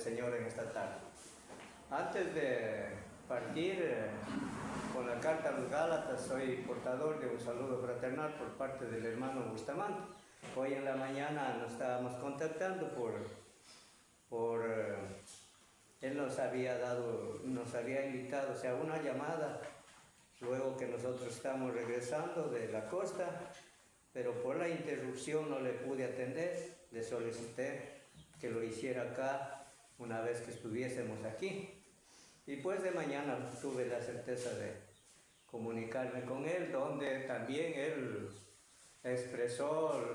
Señor en esta tarde. Antes de partir con la carta a los Gálatas, soy portador de un saludo fraternal por parte del hermano Bustamante. Hoy en la mañana nos estábamos contactando él nos había invitado, o sea, una llamada, luego que nosotros estamos regresando de la costa, pero por la interrupción no le pude atender. Le solicité que lo hiciera acá una vez que estuviésemos aquí. Y pues de mañana tuve la certeza de comunicarme con él, donde también él expresó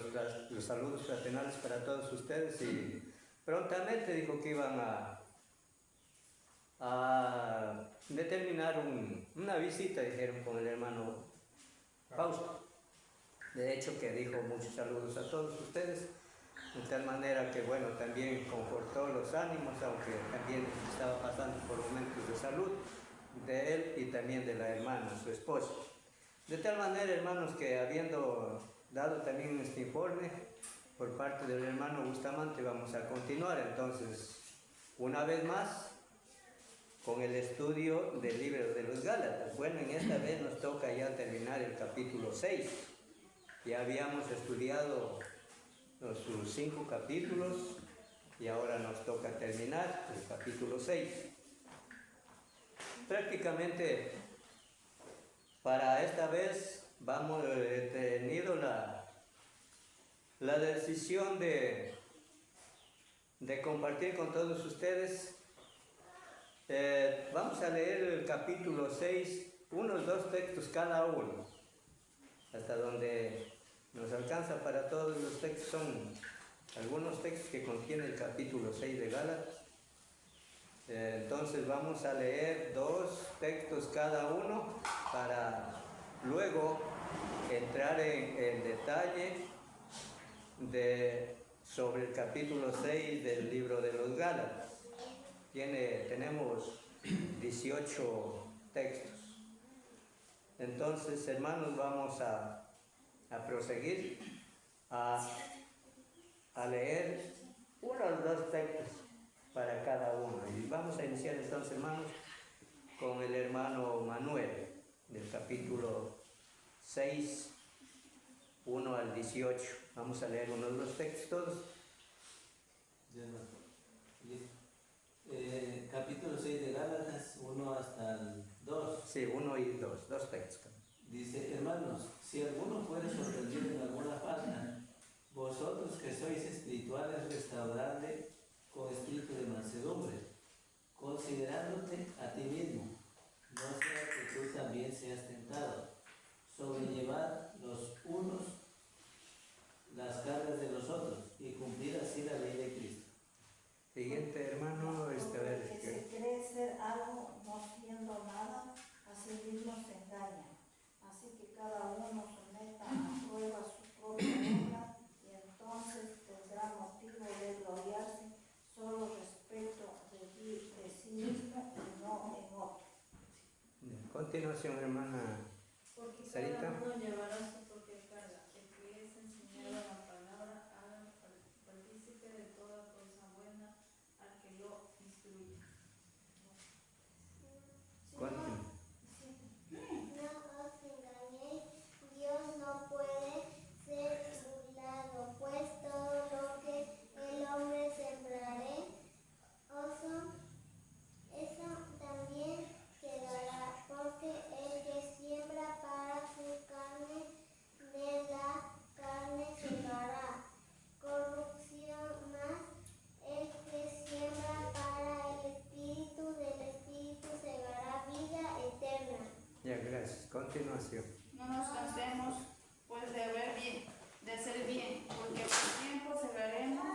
los saludos fraternales para todos ustedes y prontamente dijo que iban a determinar una visita, dijeron, con el hermano Fausto. De hecho que dijo muchos saludos a todos ustedes, de tal manera que bueno, también confortó los ánimos, aunque también estaba pasando por momentos de salud de él y también de la hermana, su esposa. De tal manera, hermanos, que habiendo dado también este informe por parte del hermano Bustamante, vamos a continuar entonces una vez más con el estudio del libro de los Gálatas. Bueno, en esta vez nos toca ya terminar el capítulo 6. Ya habíamos estudiado sus 5 capítulos y ahora nos toca terminar el capítulo 6. Prácticamente para esta vez vamos tenido la decisión de compartir con todos ustedes. Vamos a leer el capítulo 6, unos 2 textos cada uno, hasta donde nos alcanza para todos los textos. Son algunos textos que contiene el capítulo 6 de Gálatas. Entonces vamos a leer 2 textos cada uno para luego entrar en detalle sobre el capítulo 6 del libro de los Gálatas. Tenemos 18 textos. Entonces, hermanos, vamos a proseguir a leer unos 2 textos para cada uno. Y vamos a iniciar entonces, hermanos, con el hermano Manuel, del capítulo 6, 1 al 18. Vamos a leer unos 2 textos. Capítulo 6 de Gálatas, 1 hasta el 2. Sí, 1 y 2 textos. Dice: hermanos, si alguno fuere sorprendido en alguna falta, vosotros que sois espirituales, restauradle con espíritu de mansedumbre, considerándote a ti mismo, no sea que tú también seas tentado. Sobrellevad los unos las cargas de los otros y cumplir así la ley de Cristo. Siguiente, hermano. Porque se cree ser algo no siendo nada, así mismo se engaña. Así que cada uno someta a prueba su propia obra y entonces tendrá motivo de gloriarse solo respecto de sí mismo y no en otro. A continuación, hermana Porque Sarita. cada uno llevará su propia carga. El que es enseñado la palabra, haga partícipe de toda cosa buena al que lo instruye. No os engañéis, Dios no puede ser burlado, pues todo lo que el hombre sembrare, eso también quedará, porque el que siembra para su carne, de la carne segará corrupción, mas el que siembra para el Espíritu, del Espíritu segará vida eterna. Ya, gracias. Continuación. No nos cansemos, pues, de hacer bien, porque por tiempo segaremos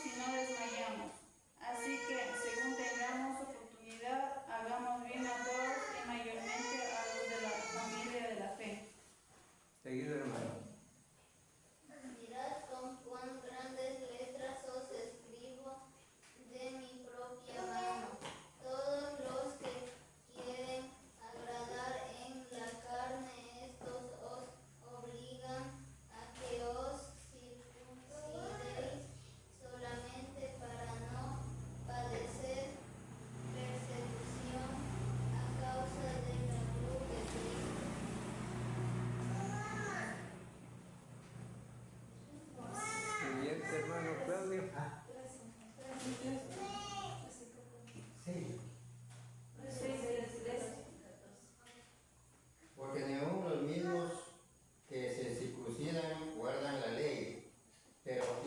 y no desmayamos. Así que, según tengamos oportunidad, hagamos bien a todos y mayormente a los de la familia de la fe. Seguido, hermano. Mirad con cuán grandes letras os escribo de mi propia mano. Todos los que quieren agradar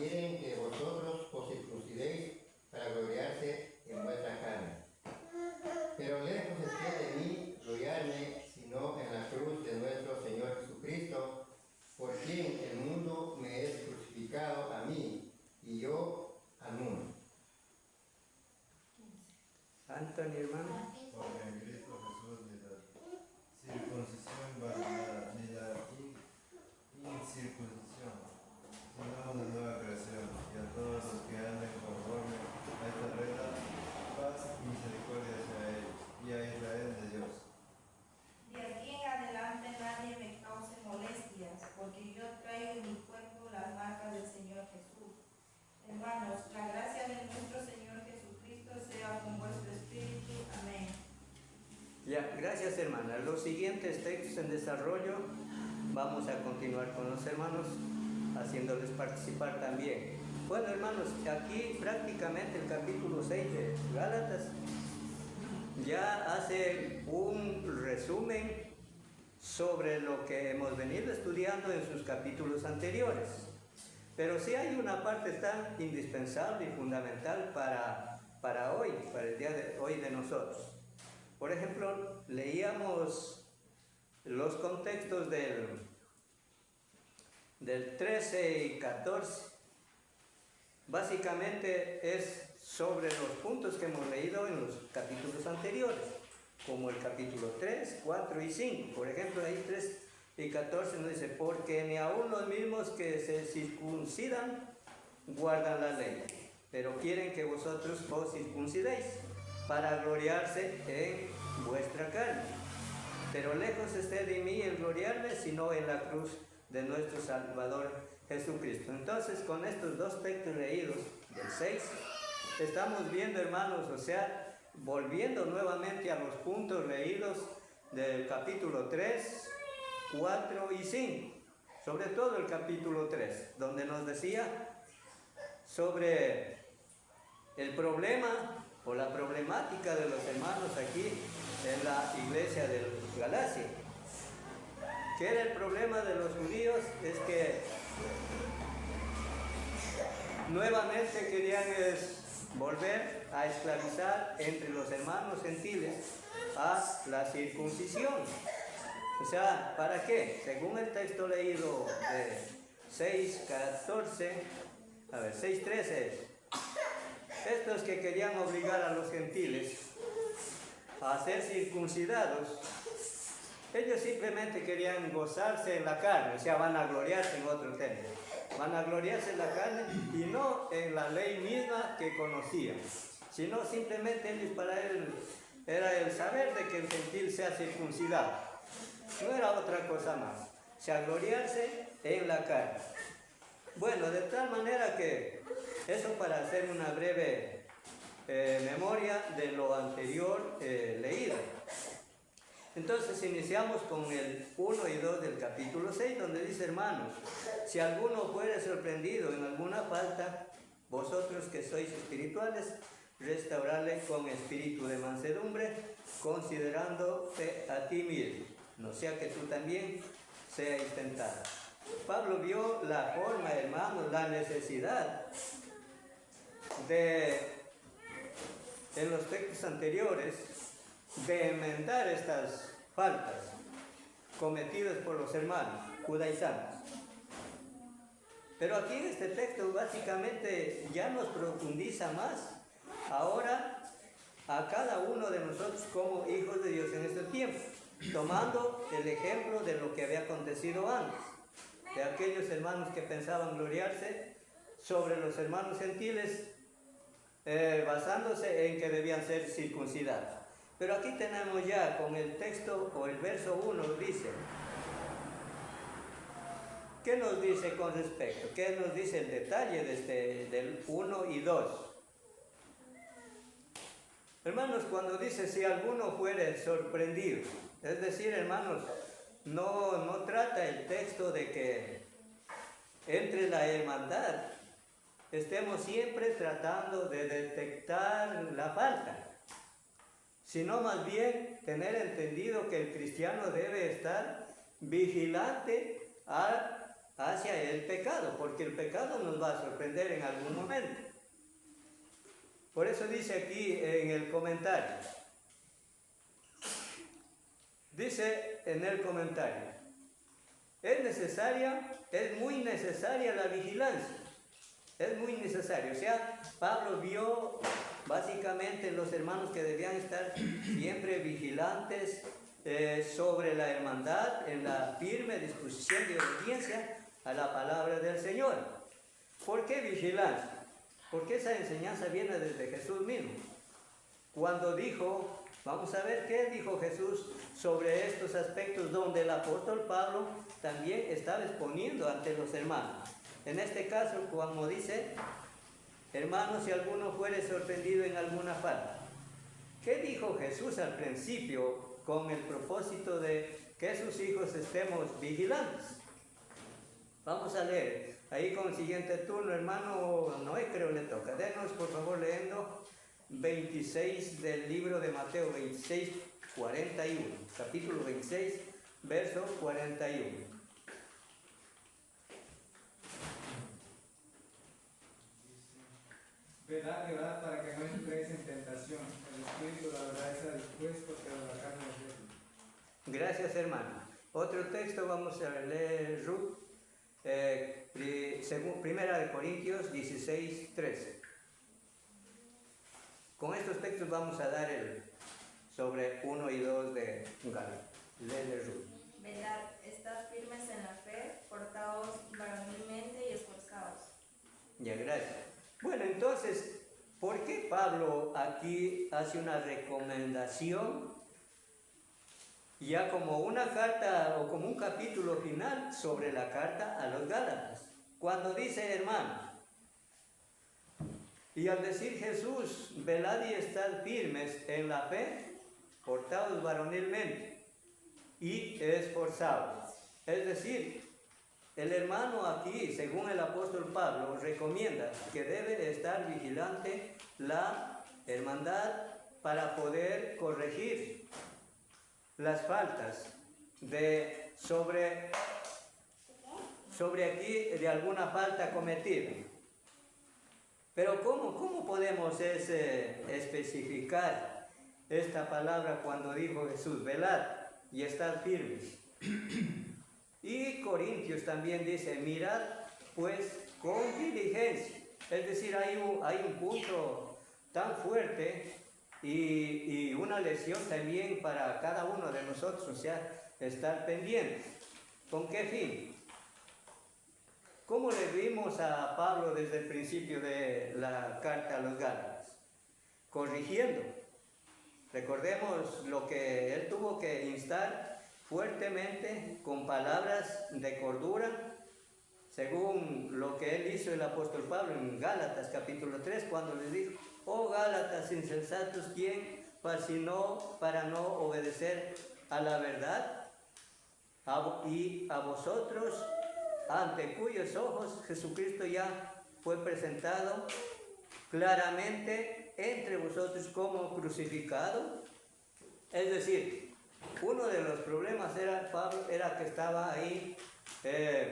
quieren que vosotros os circuncidéis para gloriarse en vuestra carne. Pero lejos esté de mí gloriarme, sino en la cruz de nuestro Señor Jesucristo, por quien el mundo me es crucificado a mí, y yo al mundo. Anthony, hermano. Porque en Cristo Jesús ni la circuncisión vale ni la incircuncisión, sino una nueva creación, y a todos los que anden conforme a esta regla, paz y misericordia sea a ellos, y a Israel de Dios. De aquí en adelante nadie me cause molestias, porque yo traigo en mi cuerpo las marcas del Señor Jesús. Hermanos, la gracia de nuestro Señor Jesucristo sea con vuestro espíritu. Amén. Ya, gracias, hermana. Los siguientes textos en desarrollo vamos a continuar con los hermanos, haciéndoles participar también. Bueno, hermanos, aquí prácticamente el capítulo 6 de Gálatas ya hace un resumen sobre lo que hemos venido estudiando en sus capítulos anteriores. Pero sí hay una parte tan indispensable y fundamental para hoy, para el día de hoy de nosotros. Por ejemplo, leíamos los contextos del 13 y 14. Básicamente es sobre los puntos que hemos leído en los capítulos anteriores, como el capítulo 3, 4 y 5. Por ejemplo, ahí 3 y 14 nos dice, porque ni aun los mismos que se circuncidan guardan la ley, pero quieren que vosotros os circuncidéis para gloriarse en vuestra carne. Pero lejos esté de mí el gloriarme, sino en la cruz de nuestro Salvador Jesucristo. Entonces, con estos dos textos leídos del 6, estamos viendo, hermanos, o sea, volviendo nuevamente a los puntos leídos del capítulo 3, 4 y 5, sobre todo el capítulo 3, donde nos decía sobre el problema o la problemática de los hermanos aquí en la iglesia de Galacia. ¿Qué era el problema de los judíos? Es que nuevamente querían volver a esclavizar entre los hermanos gentiles a la circuncisión. O sea, ¿para qué? Según el texto leído de 6:14, 6:13, estos que querían obligar a los gentiles a ser circuncidados, ellos simplemente querían gozarse en la carne, o sea, van a gloriarse en otro término. Van a gloriarse en la carne y no en la ley misma que conocían, sino simplemente ellos, para él era el saber de que el gentil sea circuncidado. No era otra cosa más, o sea, gloriarse en la carne. Bueno, de tal manera que eso para hacer una breve memoria de lo anterior leído. Entonces iniciamos con el 1 y 2 del capítulo 6, donde dice, hermanos, si alguno fuere sorprendido en alguna falta, vosotros que sois espirituales, restaurarle con espíritu de mansedumbre, considerándote a ti mismo, no sea que tú también seas tentado. Pablo vio la forma, hermanos, la necesidad en los textos anteriores, de enmendar estas faltas cometidas por los hermanos judaizantes. Pero aquí en este texto básicamente ya nos profundiza más ahora a cada uno de nosotros como hijos de Dios en este tiempo, tomando el ejemplo de lo que había acontecido antes, de aquellos hermanos que pensaban gloriarse sobre los hermanos gentiles, basándose en que debían ser circuncidados. Pero aquí tenemos ya con el texto o el verso 1 dice, ¿qué nos dice con respecto? ¿Qué nos dice el detalle del 1 y 2? Hermanos, cuando dice si alguno fuere sorprendido, es decir, hermanos, no trata el texto de que entre la hermandad estemos siempre tratando de detectar la falta, sino más bien tener entendido que el cristiano debe estar vigilante a hacia el pecado, porque el pecado nos va a sorprender en algún momento. Por eso dice aquí en el comentario, dice en el comentario, es muy necesaria la vigilancia, es muy necesario. O sea, Pablo vio básicamente los hermanos que debían estar siempre vigilantes sobre la hermandad, en la firme disposición de obediencia a la palabra del Señor. ¿Por qué vigilancia? Porque esa enseñanza viene desde Jesús mismo. Cuando dijo, vamos a ver qué dijo Jesús sobre estos aspectos donde el apóstol Pablo también estaba exponiendo ante los hermanos. En este caso, como dice, hermanos, si alguno fuere sorprendido en alguna falta. ¿Qué dijo Jesús al principio con el propósito de que sus hijos estemos vigilantes? Vamos a leer. Ahí con el siguiente turno, hermano Noé, creo le toca. Denos, por favor, leyendo 26 del libro de Mateo, 26, 41. Capítulo 26, verso 41. Velad y orad para que no entréis en tentación. El espíritu, la verdad, está dispuesto, pero la carne es débil. Gracias, hermano. Otro texto vamos a leer, Ruth, Primera de Corintios 16, 13. Con estos textos vamos a dar sobre 1 y 2 de Gálatas. Lee, Ruth. Velad, estad firmes en la fe, portaos varonilmente y esforzaos. Ya, gracias. Bueno, entonces, ¿por qué Pablo aquí hace una recomendación ya como una carta o como un capítulo final sobre la carta a los Gálatas? Cuando dice, hermano, y al decir Jesús, velad y estad firmes en la fe, portaos varonilmente y esforzados. Es decir, el hermano aquí, según el apóstol Pablo, recomienda que debe estar vigilante la hermandad para poder corregir las faltas sobre aquí de alguna falta cometida. Pero ¿cómo podemos especificar esta palabra cuando dijo Jesús, velad y estad firmes? Y Corintios también dice, mirad pues con diligencia. Es decir, hay un punto tan fuerte y una lección también para cada uno de nosotros, o sea, estar pendientes. ¿Con qué fin? ¿Cómo le vimos a Pablo desde el principio de la carta a los Gálatas? Corrigiendo. Recordemos lo que él tuvo que instar fuertemente con palabras de cordura, según lo que él hizo el apóstol Pablo en Gálatas capítulo 3, cuando les dijo, oh Gálatas insensatos, ¿quién fascinó para no obedecer a la verdad? Y a vosotros, ante cuyos ojos Jesucristo ya fue presentado claramente entre vosotros como crucificado. Es decir, uno de los problemas Pablo era que estaba ahí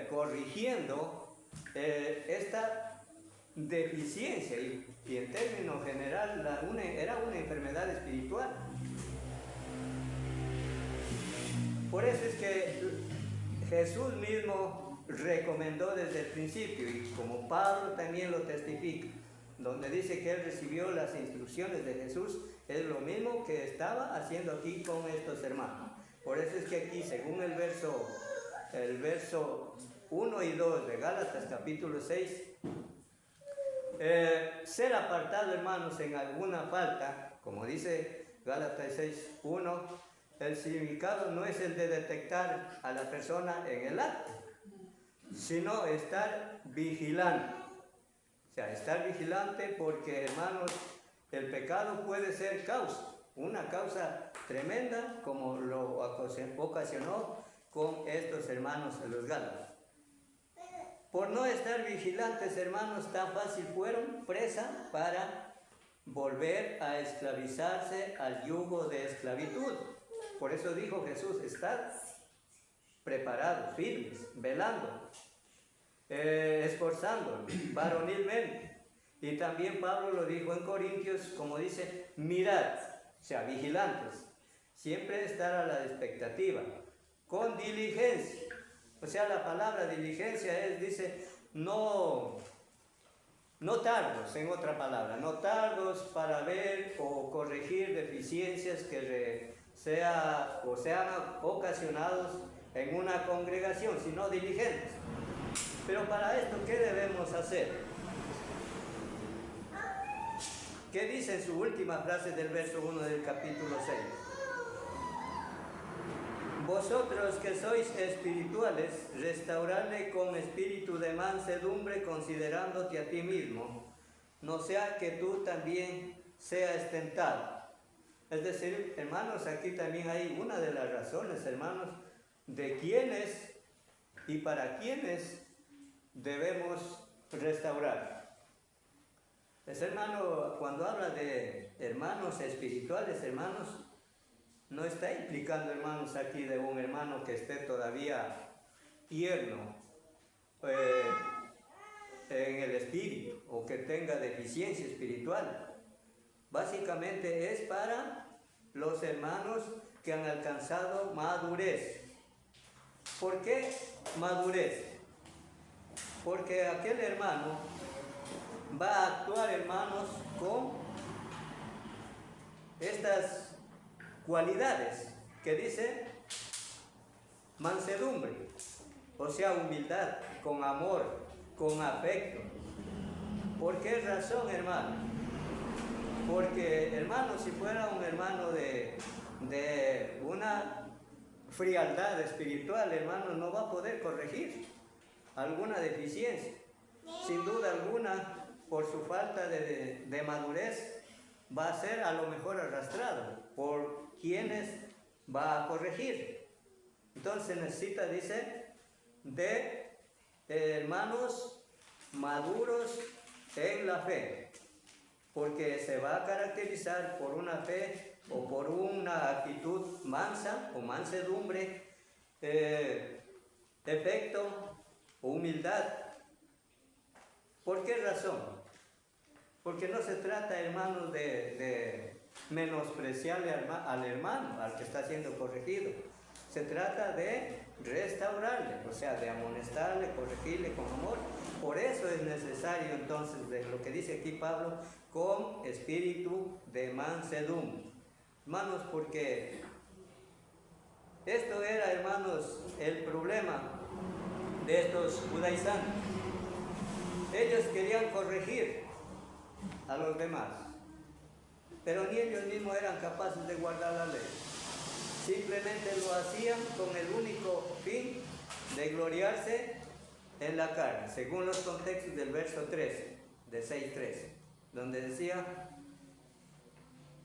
corrigiendo esta deficiencia y en términos general era una enfermedad espiritual. Por eso es que Jesús mismo recomendó desde el principio, y como Pablo también lo testifica, donde dice que él recibió las instrucciones de Jesús, es lo mismo que estaba haciendo aquí con estos hermanos. Por eso es que aquí, según el verso 1 y 2 de Gálatas capítulo 6, ser apartado, hermanos, en alguna falta, como dice Gálatas 6, 1, el significado no es el de detectar a la persona en el acto, sino estar vigilante. O sea, estar vigilante porque, hermanos, el pecado puede ser una causa tremenda, como lo ocasionó con estos hermanos de los Gálatas. Por no estar vigilantes, hermanos, tan fácil fueron presa para volver a esclavizarse al yugo de esclavitud. Por eso dijo Jesús, estad preparados, firmes, velando. esforzándolo varonilmente. Y también Pablo lo dijo en Corintios, como dice, mirad, o sea, vigilantes, siempre estar a la expectativa, con diligencia. O sea, la palabra diligencia es, dice, no tardos, en otra palabra, no tardos para ver o corregir deficiencias que sean ocasionados en una congregación, sino diligentes. Pero para esto, ¿qué debemos hacer? ¿Qué dice en su última frase del verso 1 del capítulo 6? Vosotros que sois espirituales, restauradle con espíritu de mansedumbre, considerándote a ti mismo, no sea que tú también seas tentado. Es decir, hermanos, aquí también hay una de las razones, hermanos, de quiénes y para quiénes debemos restaurar. Ese hermano, cuando habla de hermanos espirituales, hermanos, no está implicando, hermanos, aquí de un hermano que esté todavía tierno en el espíritu o que tenga deficiencia espiritual. Básicamente es para los hermanos que han alcanzado madurez. ¿Por qué madurez? Porque aquel hermano va a actuar, hermanos, con estas cualidades que dice mansedumbre, o sea, humildad, con amor, con afecto. ¿Por qué razón, hermano? Porque, hermano, si fuera un hermano de una frialdad espiritual, hermano, no va a poder corregir alguna deficiencia. Sin duda alguna, por su falta de madurez, va a ser a lo mejor arrastrado por quienes va a corregir. Entonces necesita, dice, de hermanos maduros en la fe, porque se va a caracterizar por una fe o por una actitud mansa o mansedumbre, afecto o humildad. ¿Por qué razón? Porque no se trata, hermanos, de menospreciarle al hermano, al que está siendo corregido. Se trata de restaurarle, o sea, de amonestarle, corregirle con amor. Por eso es necesario, entonces, de lo que dice aquí Pablo, con espíritu de mansedumbre. Hermanos, porque esto era, hermanos, el problema de estos judaizantes. Ellos querían corregir a los demás, pero ni ellos mismos eran capaces de guardar la ley. Simplemente lo hacían con el único fin de gloriarse en la carne, según los contextos del verso 13, de 6:13, donde decía,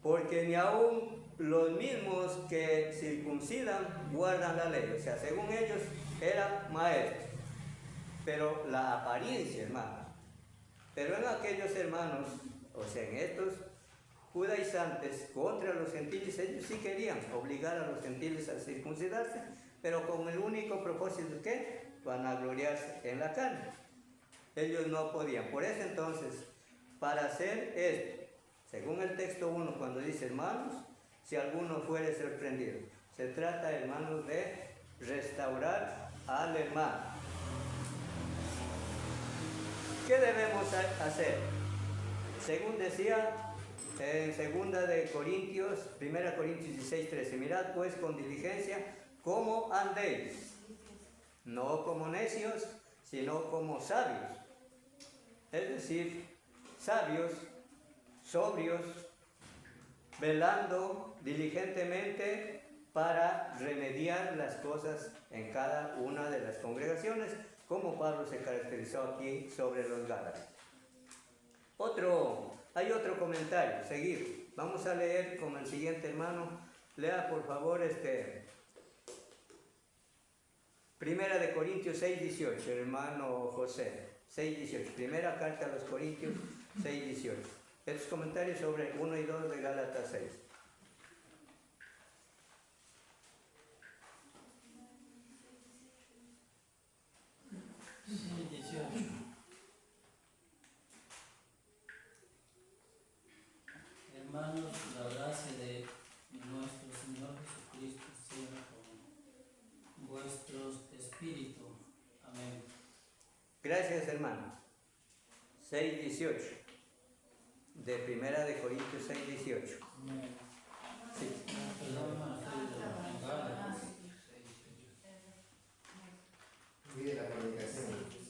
porque ni aún los mismos que circuncidan guardan la ley. O sea, según ellos eran maestros, pero la apariencia, hermanos. Pero en aquellos hermanos, o sea, en estos judaizantes contra los gentiles, ellos sí querían obligar a los gentiles a circuncidarse, pero con el único propósito que vanagloriarse en la carne. Ellos no podían. Por eso entonces, para hacer esto, según el texto 1, cuando dice hermanos, si alguno fuere sorprendido, se trata, hermanos, de restaurar al hermano. ¿Qué debemos hacer? Según decía en 2 Corintios, 1 Corintios 16:13, mirad pues con diligencia cómo andéis, no como necios, sino como sabios. Es decir, sabios, sobrios, velando diligentemente para remediar las cosas en cada una de las congregaciones, como Pablo se caracterizó aquí sobre los Gálatas. Hay otro comentario, seguir. Vamos a leer con el siguiente hermano. Lea por favor 1 Corintios 6:18, hermano José. 6:18, primera carta a los Corintios 6:18. Estos comentarios sobre 1 y 2 de Gálatas 6. Sí, 18. Hermanos, la gracia de nuestro Señor Jesucristo sea con vuestros espíritus. Amén. Gracias, hermano. 6:18. De Primera de Corintios 6:18. Amén. Sí. Perdón, hermano, Cuide la comunicación. 18.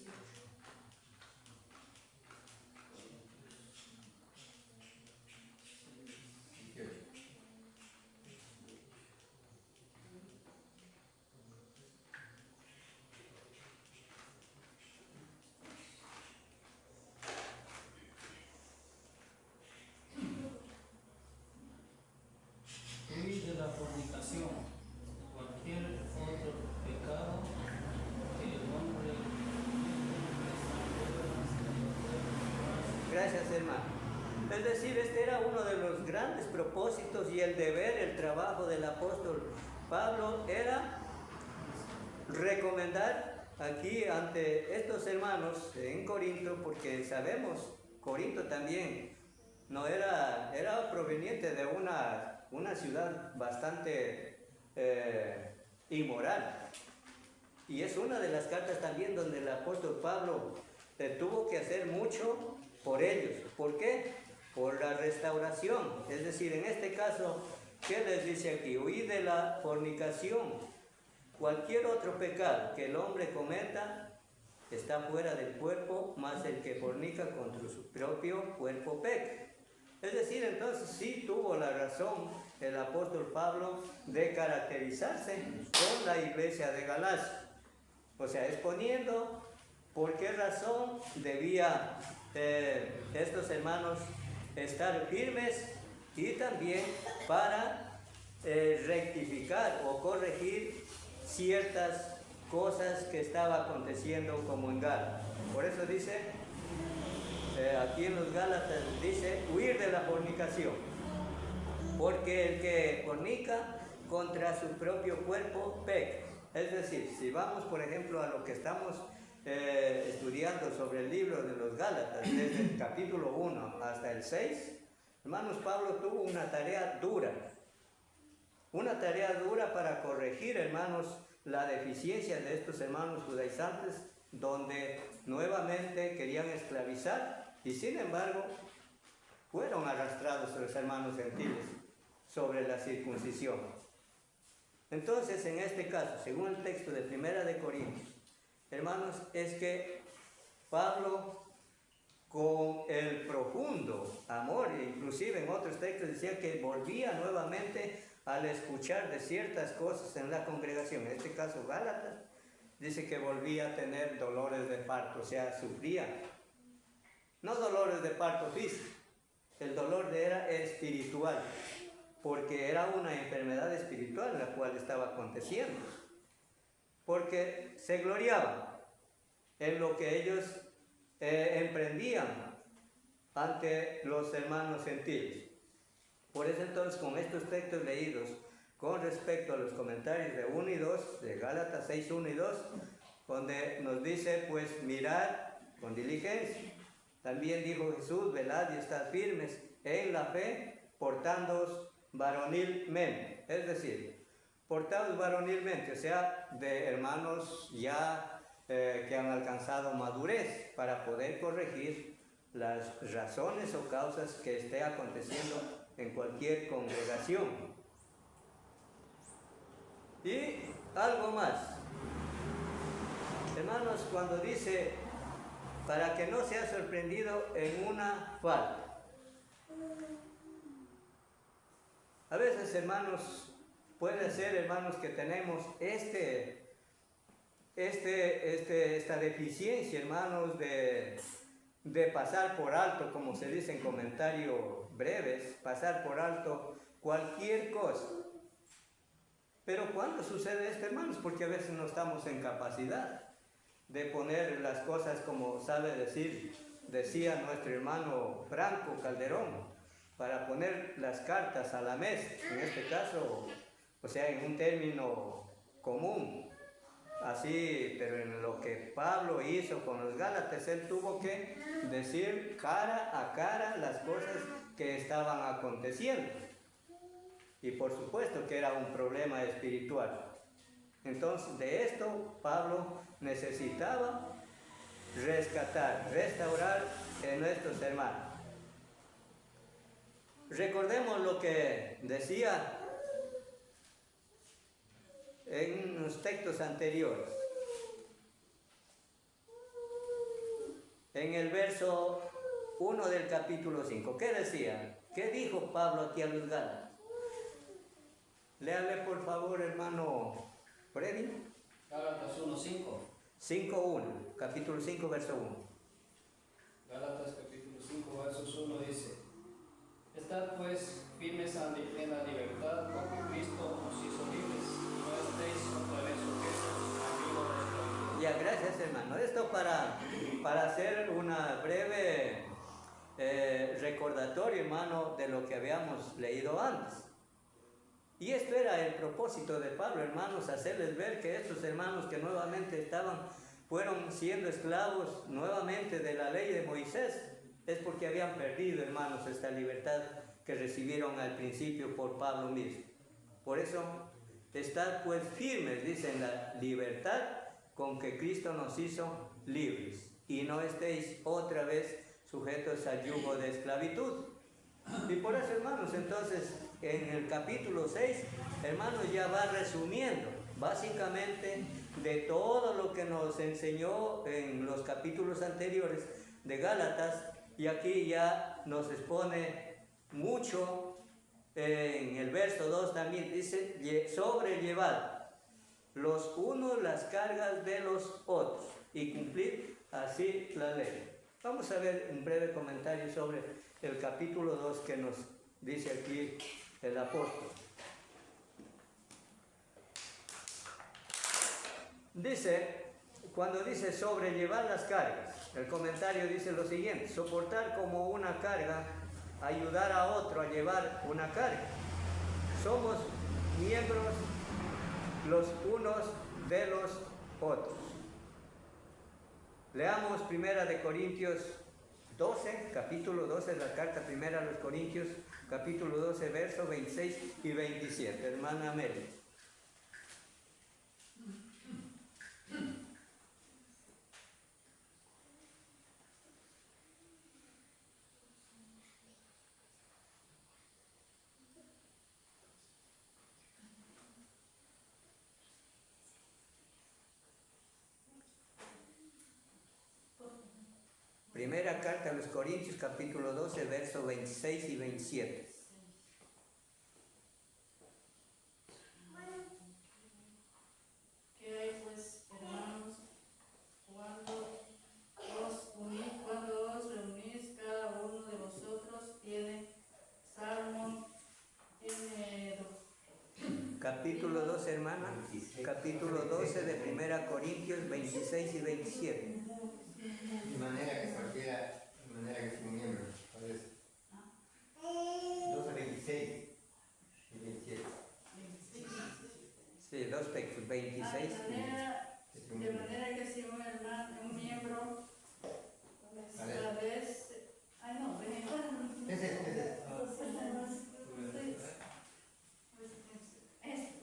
Huid de la fornicación, cualquier otro pecado que el hombre Gracias, hermano. Es decir, este era uno de los grandes propósitos y el deber, el trabajo del apóstol Pablo era recomendar aquí ante estos hermanos en Corinto, porque sabemos, Corinto también no era proveniente de una ciudad bastante inmoral. Y es una de las cartas también donde el apóstol Pablo tuvo que hacer mucho por ellos. ¿Por qué? Por la restauración. Es decir, en este caso, ¿qué les dice aquí? Huid de la fornicación. Cualquier otro pecado que el hombre cometa está fuera del cuerpo, más el que fornica contra su propio cuerpo peca. Es decir, entonces sí tuvo la razón el apóstol Pablo de caracterizarse con la iglesia de Galacia. O sea, exponiendo por qué razón debía estos hermanos estar firmes y también para rectificar o corregir ciertas cosas que estaba aconteciendo como en Gálatas. Por eso dice, aquí en los Gálatas dice, huir de la fornicación, porque el que fornica contra su propio cuerpo peca. Es decir, si vamos por ejemplo a lo que estamos estudiando sobre el libro de los Gálatas, desde el capítulo 1 hasta el 6, hermanos, Pablo tuvo una tarea dura para corregir, hermanos, la deficiencia de estos hermanos judaizantes, donde nuevamente querían esclavizar y sin embargo fueron arrastrados los hermanos gentiles sobre la circuncisión. Entonces, en este caso, según el texto de Primera de Corintios, hermanos, es que Pablo, con el profundo amor, inclusive en otros textos decía que volvía nuevamente al escuchar de ciertas cosas en la congregación, en este caso Gálatas, dice que volvía a tener dolores de parto, o sea, sufría, no dolores de parto físico, el dolor era espiritual, porque era una enfermedad espiritual la cual estaba aconteciendo, porque se gloriaban en lo que ellos emprendían ante los hermanos gentiles. Por eso entonces, con estos textos leídos con respecto a los comentarios de 1 y 2, de Gálatas 6, 1 y 2, donde nos dice, pues mirad con diligencia. También dijo Jesús, velad y estad firmes en la fe, portándoos varonilmente. Es decir, portados varonilmente, o sea, de hermanos ya que han alcanzado madurez para poder corregir las razones o causas que esté aconteciendo en cualquier congregación. Y algo más, hermanos, cuando dice para que no sea sorprendido en una falta. A veces, hermanos, puede ser, hermanos, que tenemos esta deficiencia, hermanos, de pasar por alto, como se dice en comentarios breves, pasar por alto cualquier cosa. Pero ¿cuándo sucede esto, hermanos? Porque a veces no estamos en capacidad de poner las cosas como decía nuestro hermano Franco Calderón, para poner las cartas a la mesa, en este caso, o sea, en un término común. así, pero en lo que Pablo hizo con los Gálatas, él tuvo que decir cara a cara las cosas que estaban aconteciendo. Y por supuesto que era un problema espiritual. Entonces, de esto Pablo necesitaba rescatar, restaurar en nuestros hermanos. Recordemos lo que decía en los textos anteriores. En el verso 1 del capítulo 5, ¿qué decía? ¿Qué dijo Pablo aquí a los Gálatas? Léale por favor, hermano Freddy. Gálatas 1:5. 5:1, capítulo 5, verso 1. Gálatas capítulo 5, versos 1 dice: Estad pues firmes en la libertad con que Cristo nos hizo libres, y no estéis otra vez sujetos a yugo de esclavitud. Ya, gracias hermano. Esto para hacer una breve recordatorio, hermano, de lo que habíamos leído antes. Y esto era el propósito de Pablo, hermanos, hacerles ver que estos hermanos que nuevamente fueron siendo esclavos nuevamente de la ley de Moisés, es porque habían perdido, hermanos, esta libertad que recibieron al principio por Pablo mismo. Por eso, estad pues firmes, dice, en la libertad con que Cristo nos hizo libres, y no estéis otra vez sujetos al yugo de esclavitud. Y por eso, hermanos, entonces, en el capítulo 6, hermanos, ya va resumiendo básicamente de todo lo que nos enseñó en los capítulos anteriores de Gálatas, y aquí ya nos expone mucho. En el verso 2 también dice: sobrellevad los unos las cargas de los otros y cumplir así la ley. Vamos a ver un breve comentario sobre el capítulo 2 que nos dice aquí el apóstol. Dice, cuando dice sobrellevar las cargas, el comentario dice lo siguiente: soportar como una carga, ayudar a otro a llevar una carga. Somos miembros los unos de los otros. Leamos 1 Corintios 12, capítulo 12, la carta primera a los Corintios, capítulo 12, versos 26 y 27. Hermana Mary. Primera carta a los Corintios, capítulo 12, versos 26 y 27. ¿Qué hay pues, hermanos? Cuando os reunís, cada uno de vosotros tiene salmo, tiene... Capítulo 12, hermana. Capítulo 12 de 1 Corintios 26 y 27. De manera que cualquiera, de manera que es un miembro, parece. 12, 26 y 27. Sí, dos textos, 26 y 27. De manera que si un hermano, un miembro, padece... Ay, no, Ese.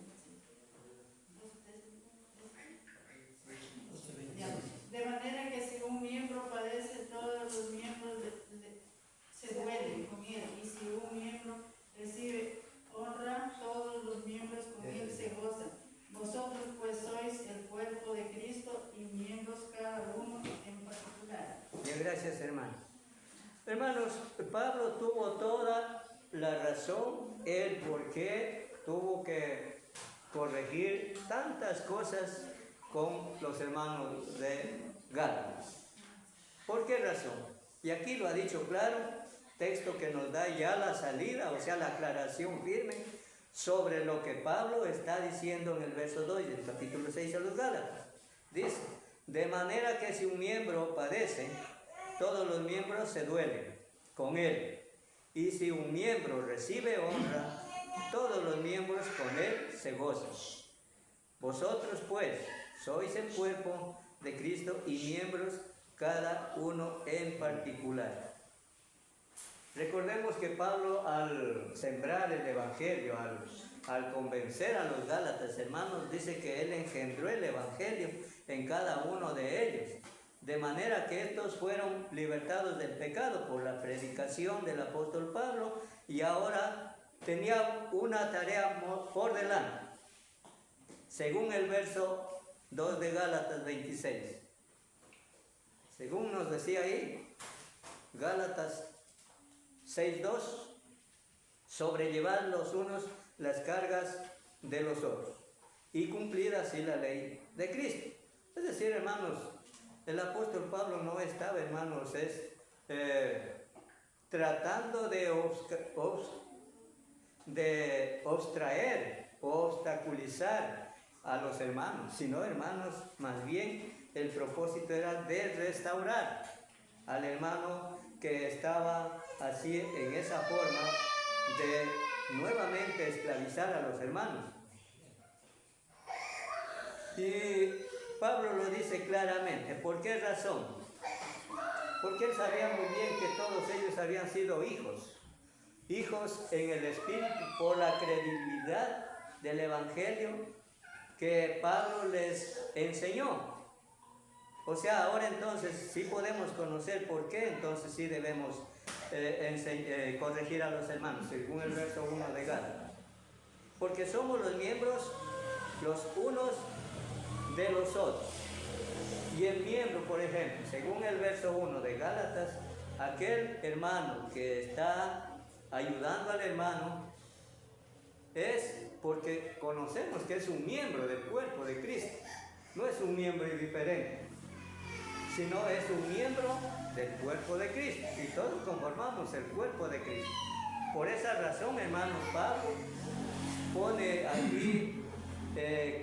De manera que si un miembro padece, todos los miembros se duelen con él, y si un miembro recibe honra, todos los miembros con él se gozan. Vosotros pues sois el cuerpo de Cristo y miembros cada uno en particular. Bien, gracias, hermano. Hermanos, Pablo tuvo toda la razón, el por qué tuvo que corregir tantas cosas con los hermanos de Gálatas. ¿Por qué razón? Y aquí lo ha dicho claro, texto que nos da ya la salida, o sea, la aclaración firme sobre lo que Pablo está diciendo en el verso 2 del capítulo 6 a los Gálatas. Dice, de manera que si un miembro padece, todos los miembros se duelen con él. Y si un miembro recibe honra, todos los miembros con él se gozan. Vosotros pues Sois el cuerpo de Cristo y miembros cada uno en particular. Recordemos que Pablo, al sembrar el Evangelio, al convencer a los Gálatas, hermanos, dice que él engendró el Evangelio en cada uno de ellos, de manera que estos fueron libertados del pecado por la predicación del apóstol Pablo, y ahora tenía una tarea por delante, según el verso 2 de Gálatas 26. Según nos decía ahí, Gálatas 6:2, sobrellevar los unos las cargas de los otros y cumplir así la ley de Cristo. Es decir, hermanos, el apóstol Pablo no estaba, hermanos, tratando de abstraer o obstaculizar a los hermanos, sino, hermanos, más bien el propósito era de restaurar al hermano que estaba así en esa forma de nuevamente esclavizar a los hermanos. Y Pablo lo dice claramente. ¿Por qué razón? Porque él sabía muy bien que todos ellos habían sido hijos en el Espíritu por la credibilidad del Evangelio que Pablo les enseñó. O sea, ahora entonces sí podemos conocer por qué entonces sí debemos corregir a los hermanos, según el verso 1 de Gálatas. Porque somos los miembros los unos de los otros. Y el miembro, por ejemplo, según el verso 1 de Gálatas, aquel hermano que está ayudando al hermano es porque conocemos que es un miembro del cuerpo de Cristo. No es un miembro indiferente, sino es un miembro del cuerpo de Cristo. Y todos conformamos el cuerpo de Cristo. Por esa razón, hermanos, Pablo pone aquí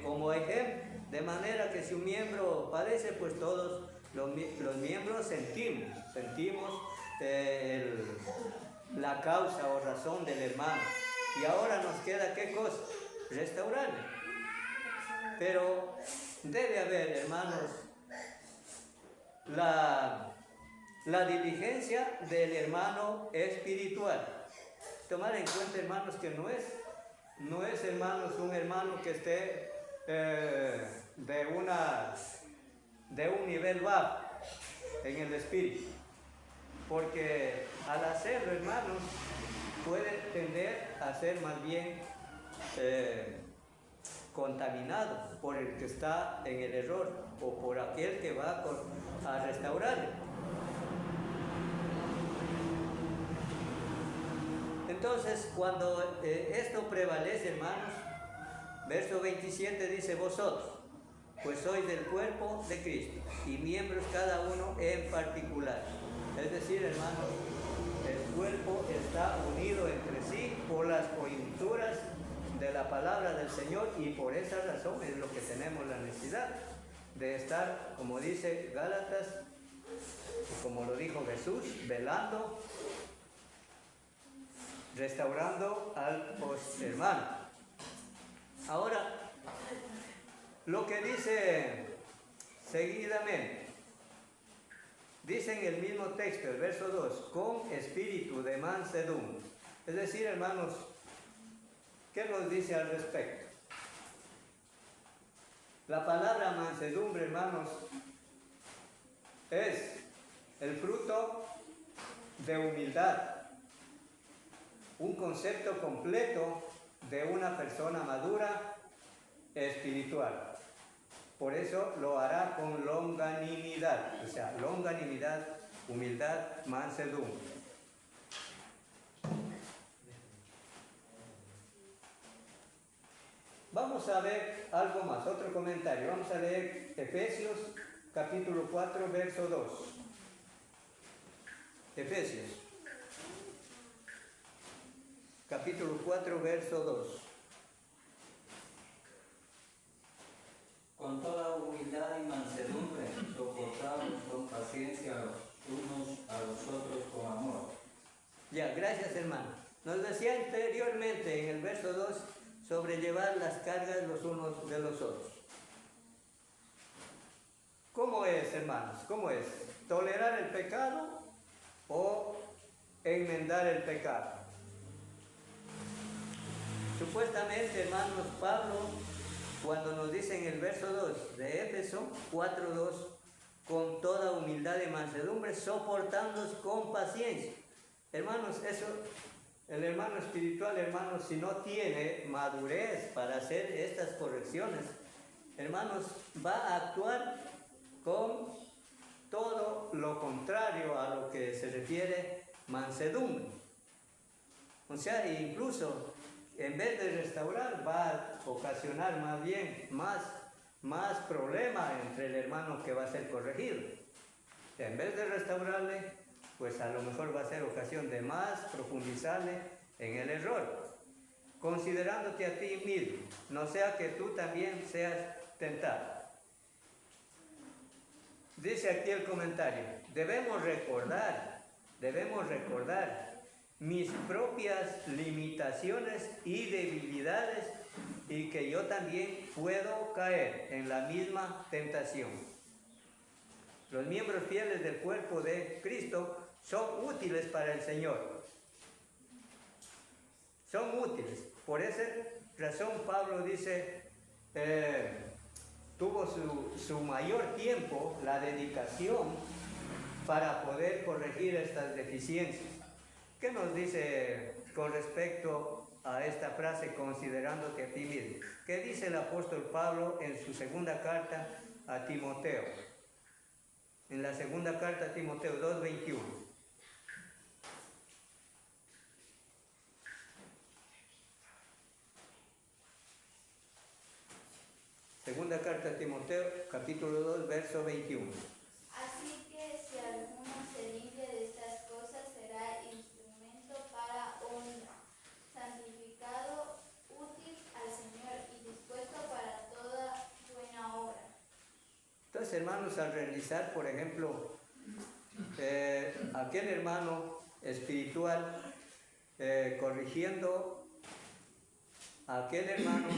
como ejemplo, de manera que si un miembro padece, pues todos los miembros sentimos la causa o razón del hermano. Y ahora nos queda, ¿qué cosa? Restaurarle. Pero debe haber, hermanos, la diligencia del hermano espiritual. Tomar en cuenta, hermanos, que no es hermanos, un hermano que esté de un nivel bajo en el espíritu, porque al hacerlo, hermanos, puede tender a ser más bien contaminado por el que está en el error o por aquel que va a restaurarle. Entonces, cuando esto prevalece, hermanos, verso 27 dice: vosotros, pues sois del cuerpo de Cristo y miembros cada uno en particular. Es decir, hermanos, el cuerpo está unido entre sí por las coyunturas de la palabra del Señor, y por esa razón es lo que tenemos la necesidad de estar, como dice Gálatas, como lo dijo Jesús, velando, restaurando al hermano. Ahora, lo que dice seguidamente, dice en el mismo texto, el verso 2, con espíritu de mansedumbre. Es decir, hermanos, ¿qué nos dice al respecto? La palabra mansedumbre, hermanos, es el fruto de humildad, un concepto completo de una persona madura espiritual. Por eso lo hará con longanimidad, o sea, longanimidad, humildad, mansedumbre. Vamos a ver algo más, otro comentario. Vamos a leer Efesios capítulo 4, verso 2. Efesios capítulo 4, verso 2. Con toda humildad y mansedumbre, soportados con paciencia los unos a los otros con amor. Ya, gracias, hermano. Nos decía anteriormente en el verso 2, sobrellevar las cargas los unos de los otros. ¿Cómo es, hermanos? ¿Cómo es? ¿Tolerar el pecado o enmendar el pecado? Supuestamente, hermanos, Pablo, cuando nos dice en el verso 2 de Éfeso 4:2, con toda humildad y mansedumbre, soportándonos con paciencia. Hermanos, eso, el hermano espiritual, hermanos, si no tiene madurez para hacer estas correcciones, hermanos, va a actuar con todo lo contrario a lo que se refiere mansedumbre. O sea, incluso en vez de restaurar, va a ocasionar más bien más problema entre el hermano que va a ser corregido. O sea, en vez de restaurarle, pues a lo mejor va a ser ocasión de más profundizarle en el error. Considerándote a ti mismo, no sea que tú también seas tentado. Dice aquí el comentario, debemos recordar mis propias limitaciones y debilidades y que yo también puedo caer en la misma tentación. Los miembros fieles del cuerpo de Cristo son útiles para el Señor. Son útiles. Por esa razón Pablo dice, tuvo su mayor tiempo, la dedicación, para poder corregir estas deficiencias. ¿Qué nos dice con respecto a esta frase, considerándote a ti mismo? ¿Qué dice el apóstol Pablo en su segunda carta a Timoteo? En la segunda carta a Timoteo 2:21. Segunda carta a Timoteo, capítulo 2, verso 21. Así que si alguno se limpia de estas cosas, será instrumento para honra, santificado, útil al Señor y dispuesto para toda buena obra. Entonces, hermanos, al realizar, por ejemplo, aquel hermano espiritual corrigiendo a aquel hermano,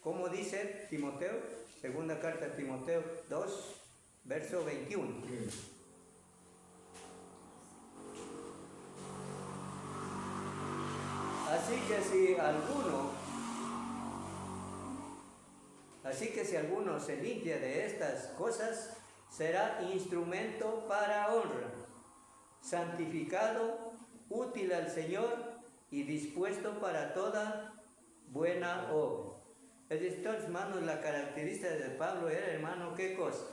¿cómo dice Timoteo? Segunda carta a Timoteo 2, verso 21. Así que si alguno se limpia de estas cosas, será instrumento para honra, santificado, útil al Señor y dispuesto para toda buena obra. Entonces, hermanos, la característica de Pablo era, hermano, ¿qué cosa?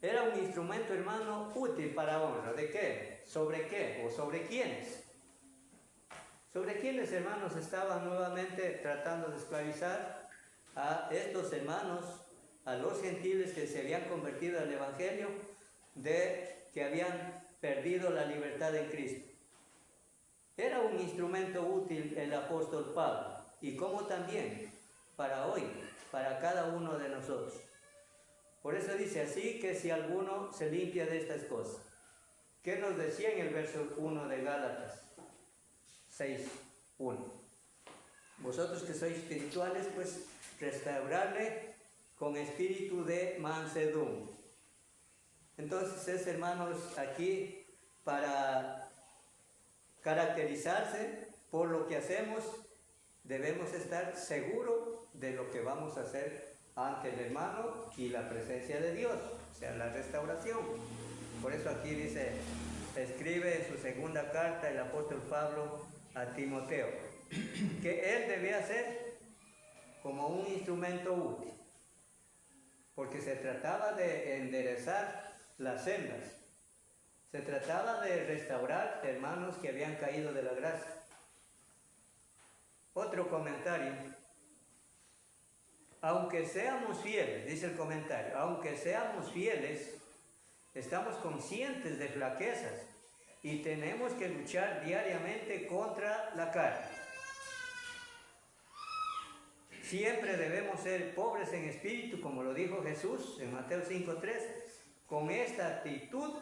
Era un instrumento, hermano, útil para honra. ¿De qué? ¿Sobre qué? ¿O sobre quiénes? ¿Sobre quiénes, hermanos, estaban nuevamente tratando de esclavizar a estos hermanos, a los gentiles que se habían convertido al Evangelio, que habían perdido la libertad en Cristo? Era un instrumento útil el apóstol Pablo, y como también para hoy, para cada uno de nosotros. Por eso dice, así que si alguno se limpia de estas cosas. ¿Qué nos decía en el verso 1 de Gálatas 6:1? Vosotros que sois espirituales, pues restaurarle con espíritu de mansedumbre. Entonces es, hermanos, aquí para caracterizarse por lo que hacemos, debemos estar seguros de lo que vamos a hacer ante el hermano y la presencia de Dios, o sea, la restauración. Por eso aquí dice, escribe en su segunda carta el apóstol Pablo a Timoteo, que él debía ser como un instrumento útil, porque se trataba de enderezar las sendas, se trataba de restaurar hermanos que habían caído de la gracia. Otro comentario, aunque seamos fieles, dice el comentario, aunque seamos fieles, estamos conscientes de flaquezas y tenemos que luchar diariamente contra la carne. Siempre debemos ser pobres en espíritu, como lo dijo Jesús en Mateo 5:3. Con esta actitud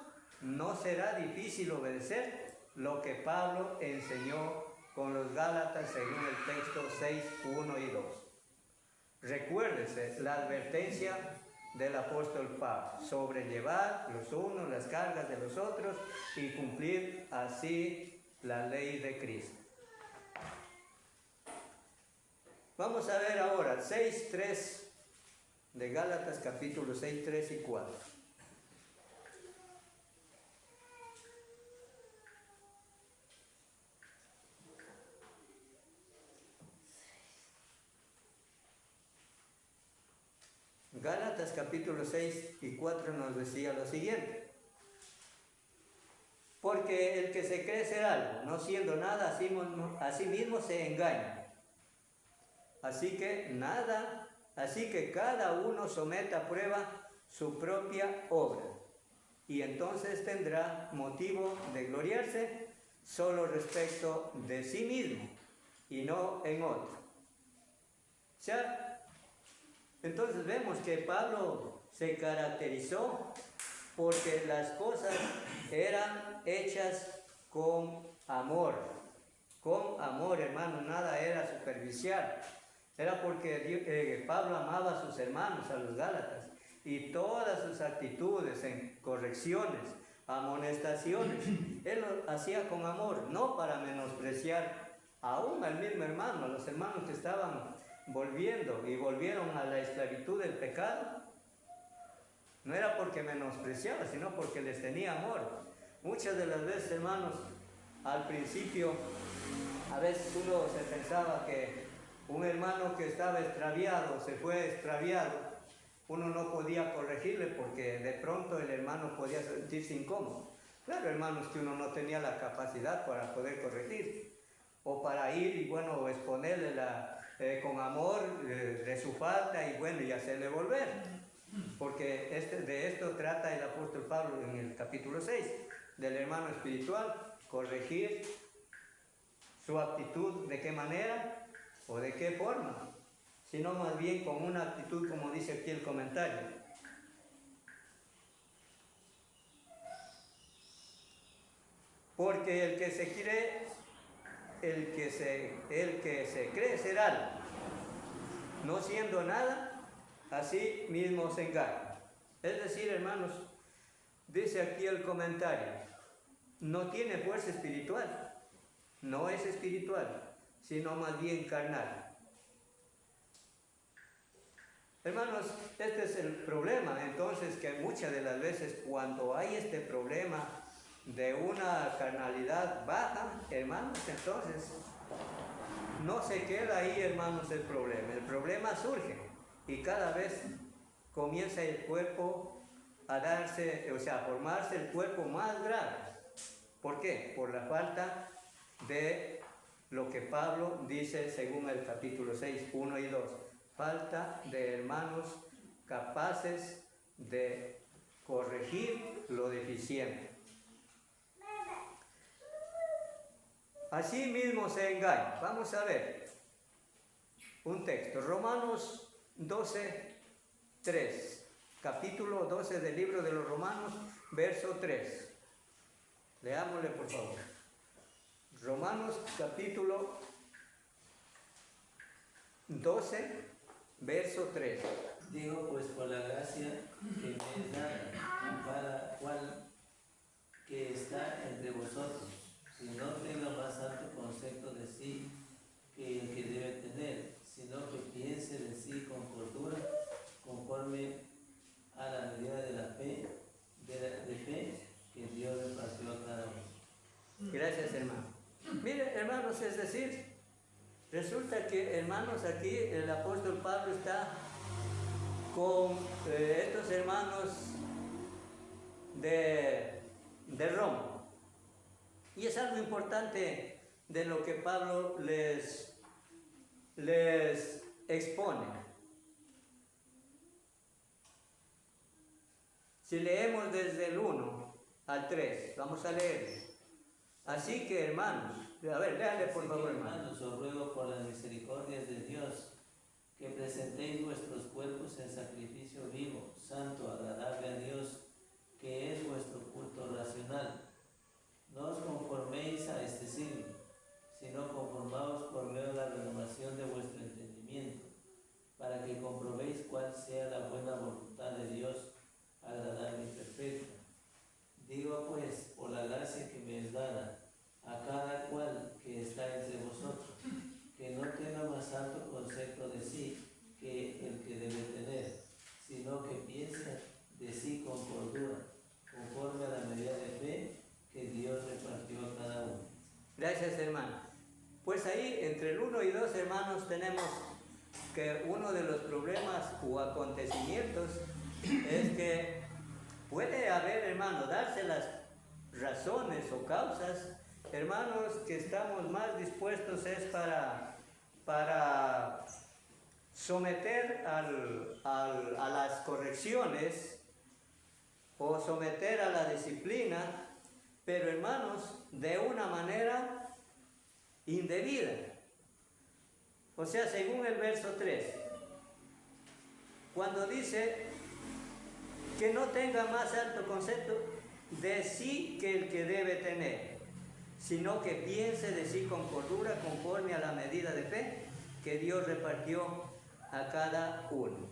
no será difícil obedecer lo que Pablo enseñó con los Gálatas según el texto 6:1 y 2. Recuérdese la advertencia del apóstol Pablo, sobrellevar los unos las cargas de los otros y cumplir así la ley de Cristo. Vamos a ver ahora 6, 3 de Gálatas, capítulo 6, 3 y 4. Gálatas capítulo 6 y 4 nos decía lo siguiente: porque el que se cree ser algo, no siendo nada, a sí mismo se engaña. Así que cada uno someta a prueba su propia obra, y entonces tendrá motivo de gloriarse solo respecto de sí mismo y no en otro. O sea, entonces vemos que Pablo se caracterizó porque las cosas eran hechas con amor. Con amor, hermano, nada era superficial. Era porque Pablo amaba a sus hermanos, a los Gálatas, y todas sus actitudes en correcciones, amonestaciones, él lo hacía con amor, no para menospreciar aún al mismo hermano, a los hermanos que estaban volvieron a la esclavitud del pecado. No era porque menospreciaba, sino porque les tenía amor. Muchas de las veces, hermanos, al principio, a veces uno se pensaba que un hermano que estaba extraviado, se fue extraviado, uno no podía corregirle porque de pronto el hermano podía sentirse incómodo. Claro, hermanos, que uno no tenía la capacidad para poder corregir, o para ir y bueno, exponerle con amor de su falta y bueno, y hacerle volver. Porque de esto trata el apóstol Pablo en el capítulo 6, del hermano espiritual, corregir su actitud, de qué manera o de qué forma, sino más bien con una actitud, como dice aquí el comentario. Porque el que se cree ser algo, no siendo nada, así mismo se engaña. Es decir, hermanos, dice aquí el comentario, no tiene fuerza espiritual, no es espiritual, sino más bien carnal. Hermanos, este es el problema, entonces, que muchas de las veces cuando hay este problema de una carnalidad baja, hermanos, entonces no se queda ahí, hermanos, el problema surge y cada vez comienza el cuerpo a formarse el cuerpo más grave. ¿Por qué? Por la falta de lo que Pablo dice según el capítulo 6, 1 y 2. Falta de hermanos capaces de corregir lo deficiente. Así mismo se engaña. Vamos a ver un texto. Romanos 12, 3. Capítulo 12 del libro de los Romanos, verso 3. Leámosle, por favor. Romanos capítulo 12, verso 3. Digo, pues por la gracia que me es dada, cada cual que está entre vosotros, si no tenga más alto concepto de sí que el que debe tener, sino que piense de sí con cordura, conforme a la medida de la fe, de fe que Dios repartió a cada uno. Gracias, hermano. Mire, hermanos, es decir, resulta que, hermanos, aquí el apóstol Pablo está con estos hermanos de Roma. Y es algo importante de lo que Pablo les expone. Si leemos desde el 1 al 3, vamos a leer. Así que, hermanos, a ver, léale por favor, hermanos. Os ruego por las misericordias de Dios que presentéis vuestros cuerpos en sacrificio vivo, santo, agradable a Dios, que es vuestro culto racional. No os conforméis a este siglo, sino conformaos por medio de la renovación de vuestro entendimiento, para que yo pues, por la gracia que me es dada, a cada cual que está entre vosotros, que no tenga más alto concepto de sí que el que debe tener, sino que piense de sí con cordura, conforme a la medida de fe que Dios repartió a cada uno. Gracias, hermano. Pues ahí, entre el 1 y 2, hermanos, tenemos que uno de los problemas o acontecimientos es que puede haber, hermano, darse las razones o causas, hermanos, que estamos más dispuestos es para someter a las correcciones o someter a la disciplina, pero hermanos, de una manera indebida. O sea, según el verso 3, cuando dice que no tenga más alto concepto de sí que el que debe tener, sino que piense de sí con cordura conforme a la medida de fe que Dios repartió a cada uno.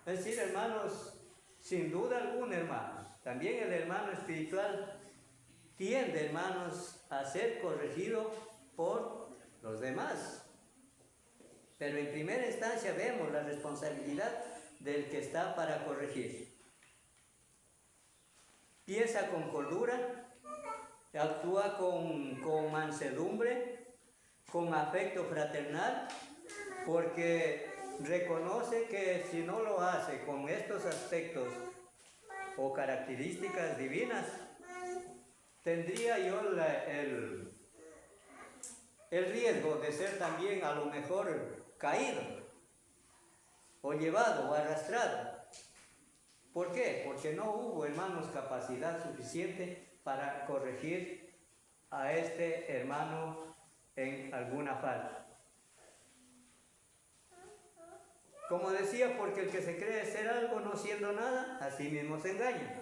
Es decir, hermanos, sin duda alguna, hermanos, también el hermano espiritual tiende, hermanos, a ser corregido por los demás. Pero en primera instancia vemos la responsabilidad del que está para corregir. Piensa con cordura, actúa con mansedumbre, con afecto fraternal, porque reconoce que si no lo hace con estos aspectos o características divinas, tendría yo el riesgo de ser también a lo mejor caído o llevado o arrastrado. ¿Por qué? Porque no hubo, hermanos, capacidad suficiente para corregir a este hermano en alguna falta. Como decía, porque el que se cree ser algo no siendo nada, a sí mismo se engaña.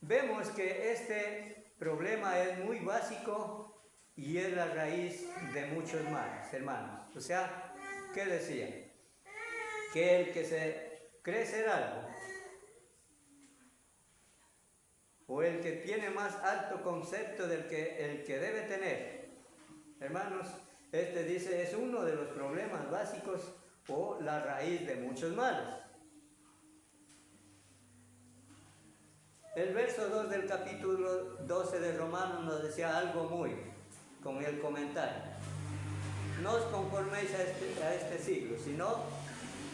Vemos que este problema es muy básico y es la raíz de muchos males, hermanos. O sea, ¿qué decía? Que el que se cree ser algo, o el que tiene más alto concepto del que el que debe tener, hermanos, este dice es uno de los problemas básicos o la raíz de muchos males. El verso 2 del capítulo 12 de Romanos nos decía algo muy, con el comentario: no os conforméis a este siglo, sino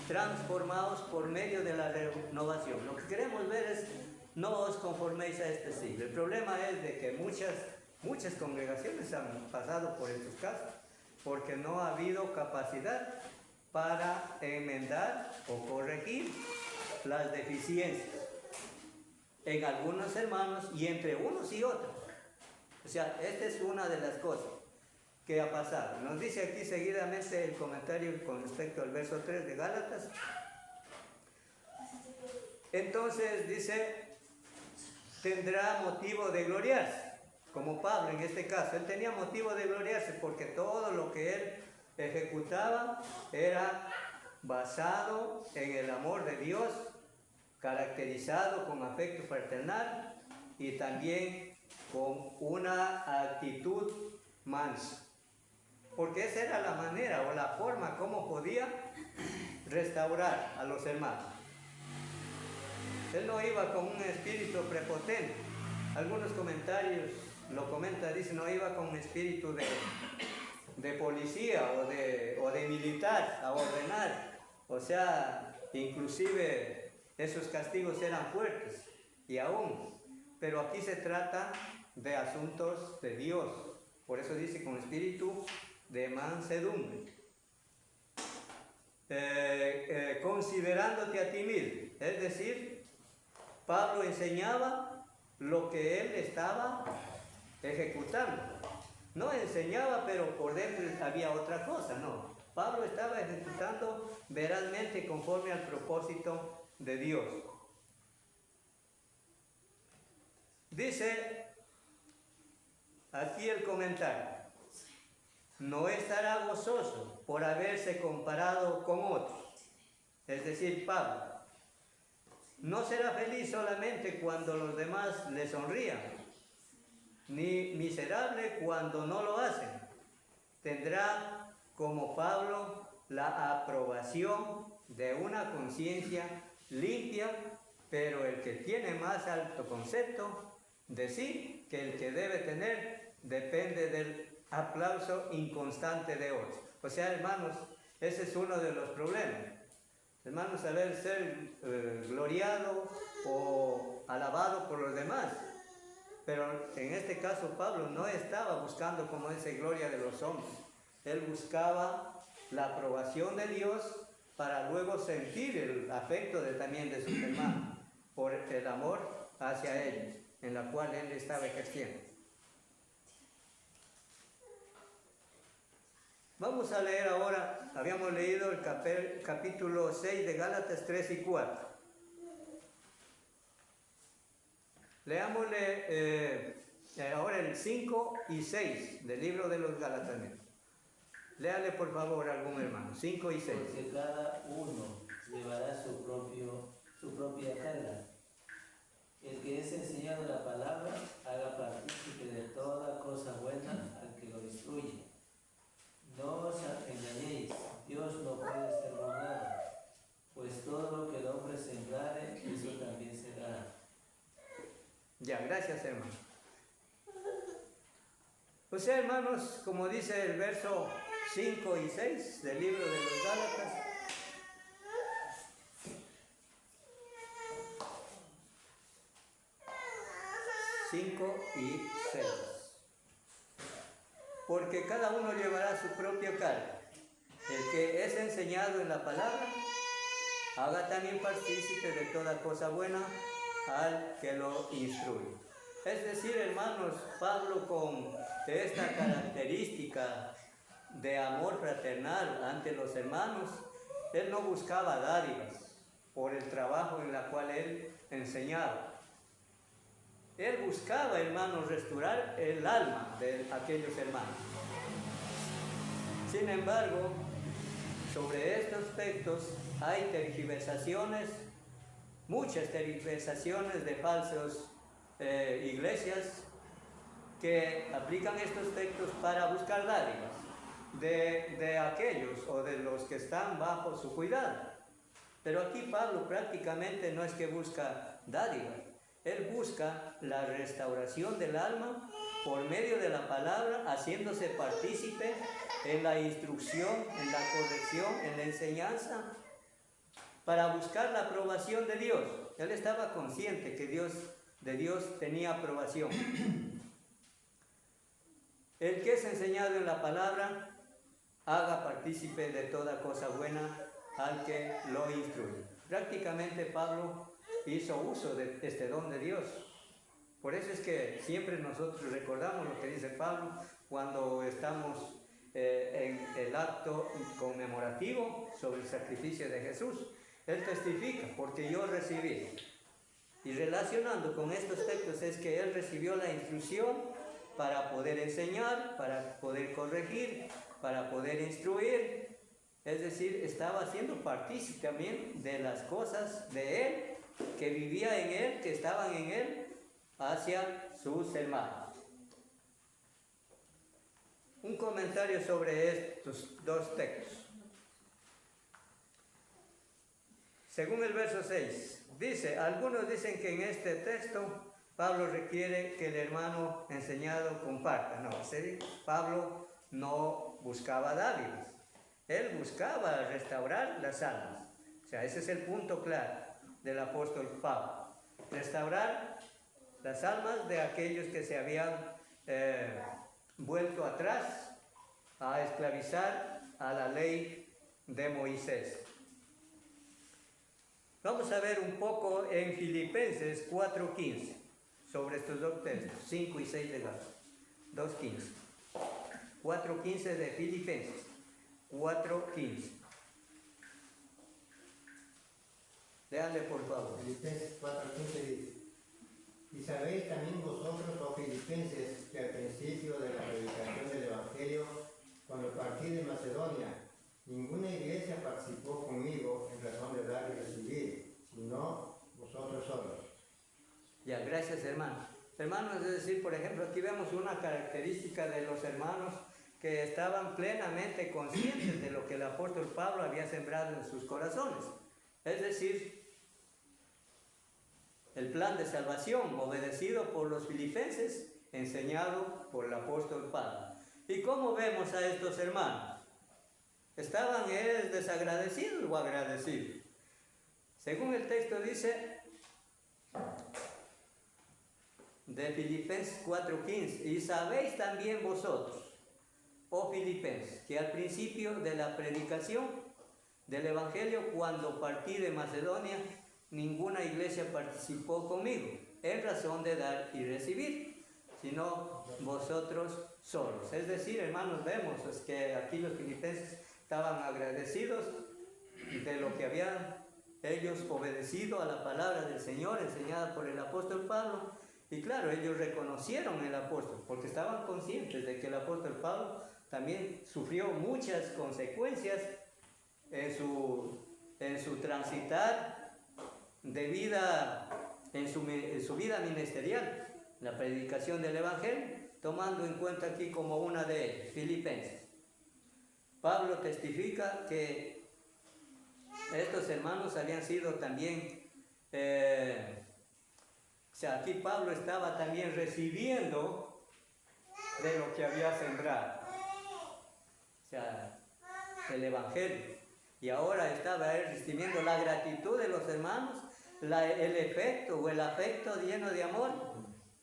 transformaos por medio de la renovación. Lo que queremos ver es: no os conforméis a este siglo. El problema es de que muchas congregaciones han pasado por estos casos, porque no ha habido capacidad para enmendar o corregir las deficiencias en algunos hermanos y entre unos y otros. O sea, esta es una de las cosas que ha pasado. Nos dice aquí seguidamente el comentario con respecto al verso 3 de Gálatas. Entonces dice: tendrá motivo de gloriarse, como Pablo en este caso. Él tenía motivo de gloriarse porque todo lo que él ejecutaba era basado en el amor de Dios, caracterizado con afecto fraternal y también con una actitud mansa. Porque esa era la manera o la forma como podía restaurar a los hermanos. Él no iba con un espíritu prepotente. Algunos comentarios lo comentan, dicen, no iba con un espíritu de policía o de militar a ordenar. O sea, inclusive esos castigos eran fuertes y aún. Pero aquí se trata de asuntos de Dios. Por eso dice con espíritu de mansedumbre. Considerándote a ti mismo. Es decir, Pablo enseñaba lo que él estaba ejecutando. No enseñaba, pero por dentro había otra cosa, no. Pablo estaba ejecutando verazmente conforme al propósito de Dios. Dice aquí el comentario: no estará gozoso por haberse comparado con otros. Es decir, Pablo, no será feliz solamente cuando los demás le sonrían, ni miserable cuando no lo hacen. Tendrá, como Pablo, la aprobación de una conciencia limpia, pero el que tiene más alto concepto de sí que el que debe tener depende del aplauso inconstante de otros. O sea, hermanos, ese es uno de los problemas. Hermanos, saber ser gloriado o alabado por los demás. Pero en este caso Pablo no estaba buscando, como dice, gloria de los hombres. Él buscaba la aprobación de Dios para luego sentir el afecto también de sus hermanos por el amor hacia ellos, en la cual él estaba ejerciendo. Vamos a leer ahora, habíamos leído el capítulo 6 de Gálatas 3 y 4. Leámosle ahora el 5 y 6 del libro de los Gálatas. Léale por favor algún hermano, 5 y 6. Porque cada uno llevará su propia carga. El que es enseñado la palabra, haga partícipe de toda cosa buena al que lo instruye. No os engañéis, Dios no puede ser burlado, pues todo lo que el hombre sembrare, eso también será. Ya, gracias hermano. O sea, hermanos, como dice el verso 5 y 6 del libro de los Gálatas, y 6. Porque cada uno llevará su propia carga. El que es enseñado en la palabra, haga también partícipe de toda cosa buena al que lo instruye. Es decir, hermanos, Pablo con esta característica de amor fraternal ante los hermanos, él no buscaba dádivas por el trabajo en el cual él enseñaba. Él buscaba, hermanos, restaurar el alma de aquellos hermanos. Sin embargo, sobre estos aspectos hay tergiversaciones, muchas tergiversaciones de falsos iglesias que aplican estos textos para buscar dádivas de aquellos o de los que están bajo su cuidado. Pero aquí Pablo prácticamente no es que busca dádivas. Él busca la restauración del alma por medio de la palabra, haciéndose partícipe en la instrucción, en la corrección, en la enseñanza, para buscar la aprobación de Dios. Él estaba consciente que de Dios tenía aprobación. El que es enseñado en la palabra, haga partícipe de toda cosa buena al que lo instruye. Prácticamente Pablo hizo uso de este don de Dios. Por eso es que siempre nosotros recordamos lo que dice Pablo cuando estamos en el acto conmemorativo sobre el sacrificio de Jesús. Él testifica, porque yo recibí. Y relacionando con estos textos es que él recibió la instrucción para poder enseñar, para poder corregir, para poder instruir. Es decir, estaba siendo partícipe también de las cosas de él, que vivía en él, que estaban en él, hacia sus hermanos. Un comentario sobre estos dos textos. Según el verso 6, dice, algunos dicen que en este texto Pablo requiere que el hermano enseñado comparta. No, Pablo no buscaba dádivas. Él buscaba restaurar las almas. O sea, ese es el punto claro del apóstol Pablo. Restaurar las almas de aquellos que se habían vuelto atrás a esclavizar a la ley de Moisés. Vamos a ver un poco en Filipenses 4:15 sobre estos dos textos, 5 y 6 de Gálatas. 2:15. 4:15 de Filipenses. 4:15. Léanle por favor. Filipenses 4:15 dice: Y sabéis también vosotros, oh filipenses, que al principio de la predicación del Evangelio, cuando partí de Macedonia, ninguna iglesia participó conmigo en razón de dar y recibir, sino vosotros Ya, gracias hermano. Hermanos, es decir, por ejemplo, aquí vemos una característica de los hermanos que estaban plenamente conscientes de lo que el apóstol Pablo había sembrado en sus corazones. Es decir, el plan de salvación obedecido por los filipenses, enseñado por el apóstol Pablo. ¿Y cómo vemos a estos hermanos? ¿Estaban desagradecidos o agradecidos? Según el texto dice de Filipenses 4:15, y sabéis también vosotros, oh Filipenses, que al principio de la predicación del Evangelio, cuando partí de Macedonia, ninguna iglesia participó conmigo, en razón de dar y recibir, sino vosotros solos. Es decir, hermanos, vemos que aquí los filipenses estaban agradecidos de lo que habían ellos obedecido a la palabra del Señor enseñada por el apóstol Pablo. Y claro, ellos reconocieron el apóstol porque estaban conscientes de que el apóstol Pablo también sufrió muchas consecuencias en su transitar de vida, en su vida ministerial, la predicación del Evangelio, tomando en cuenta aquí como una de ellas, Filipenses. Pablo testifica que estos hermanos habían sido también, aquí Pablo estaba también recibiendo de lo que había sembrado, el Evangelio. Y ahora estaba él recibiendo la gratitud de los hermanos, el efecto o el afecto lleno de amor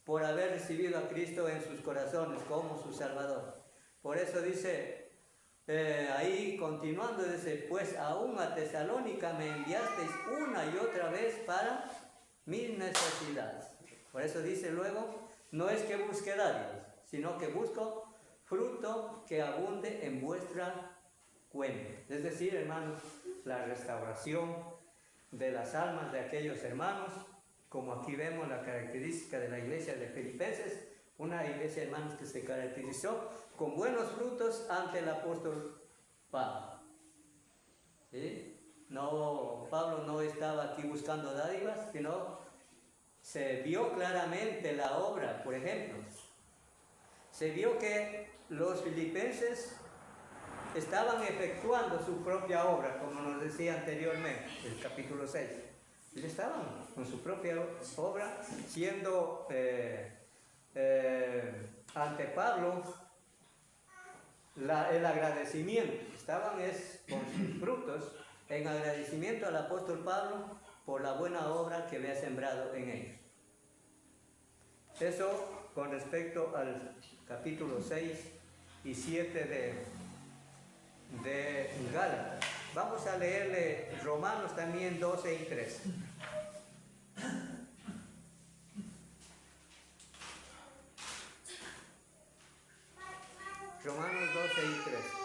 por haber recibido a Cristo en sus corazones como su Salvador. Por eso dice, ahí continuando, dice, pues aún a Tesalónica me enviasteis una y otra vez para mis necesidades. Por eso dice luego, no es que busque dádivas, sino que busco fruto que abunde en vuestra cuenta. Es decir, hermanos, la restauración de las almas de aquellos hermanos, como aquí vemos la característica de la iglesia de Filipenses, una iglesia, hermanos, que se caracterizó con buenos frutos ante el apóstol Pablo. ¿Sí? No, Pablo no estaba aquí buscando dádivas, sino se vio claramente la obra. Por ejemplo, se vio que los filipenses estaban efectuando su propia obra, como nos decía anteriormente, el capítulo 6. Ellos estaban con su propia obra, siendo ante Pablo el agradecimiento. Estaban con sus frutos en agradecimiento al apóstol Pablo por la buena obra que había sembrado en ellos. Eso con respecto al capítulo 6 y 7 de Gálatas. Vamos a leerle Romanos también 12 y 13. Romanos 12 y 13.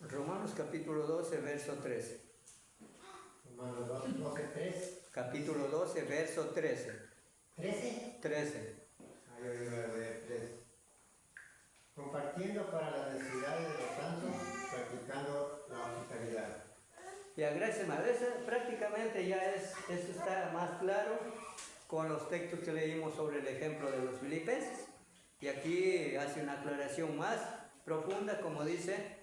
Romanos capítulo 12, verso 13. Romanos 12, 13. Capítulo 12, verso 13. ¿13? 13. Yo iba a leer 13. Compartiendo para las necesidades de los santos, practicando la hospitalidad. Ya, gracias, madre. Prácticamente ya eso está más claro con los textos que leímos sobre el ejemplo de los filipenses. Y aquí hace una aclaración más profunda, como dice,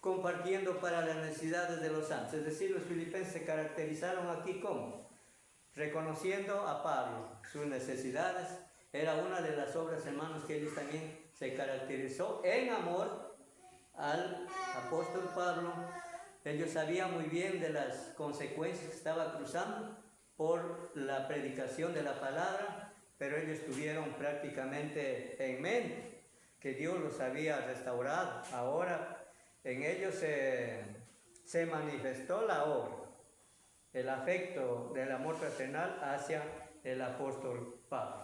compartiendo para las necesidades de los santos. Es decir, los filipenses se caracterizaron aquí como reconociendo a Pablo sus necesidades. Era una de las obras, hermanos, que ellos también se caracterizó en amor al apóstol Pablo. Ellos sabían muy bien de las consecuencias que estaba cruzando por la predicación de la palabra, pero ellos tuvieron prácticamente en mente que Dios los había restaurado. Ahora en ellos se manifestó la obra, el afecto del amor fraternal hacia el apóstol Pablo.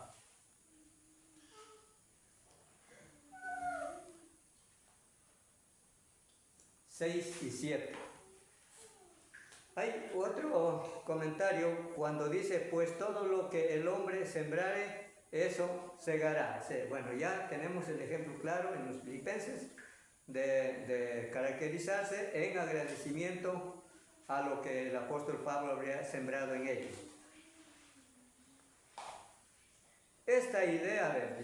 6 y 7. Hay otro comentario cuando dice, pues todo lo que el hombre sembrare, eso segará. Bueno, ya tenemos el ejemplo claro en los Filipenses de caracterizarse en agradecimiento a lo que el apóstol Pablo habría sembrado en ellos. Esta idea,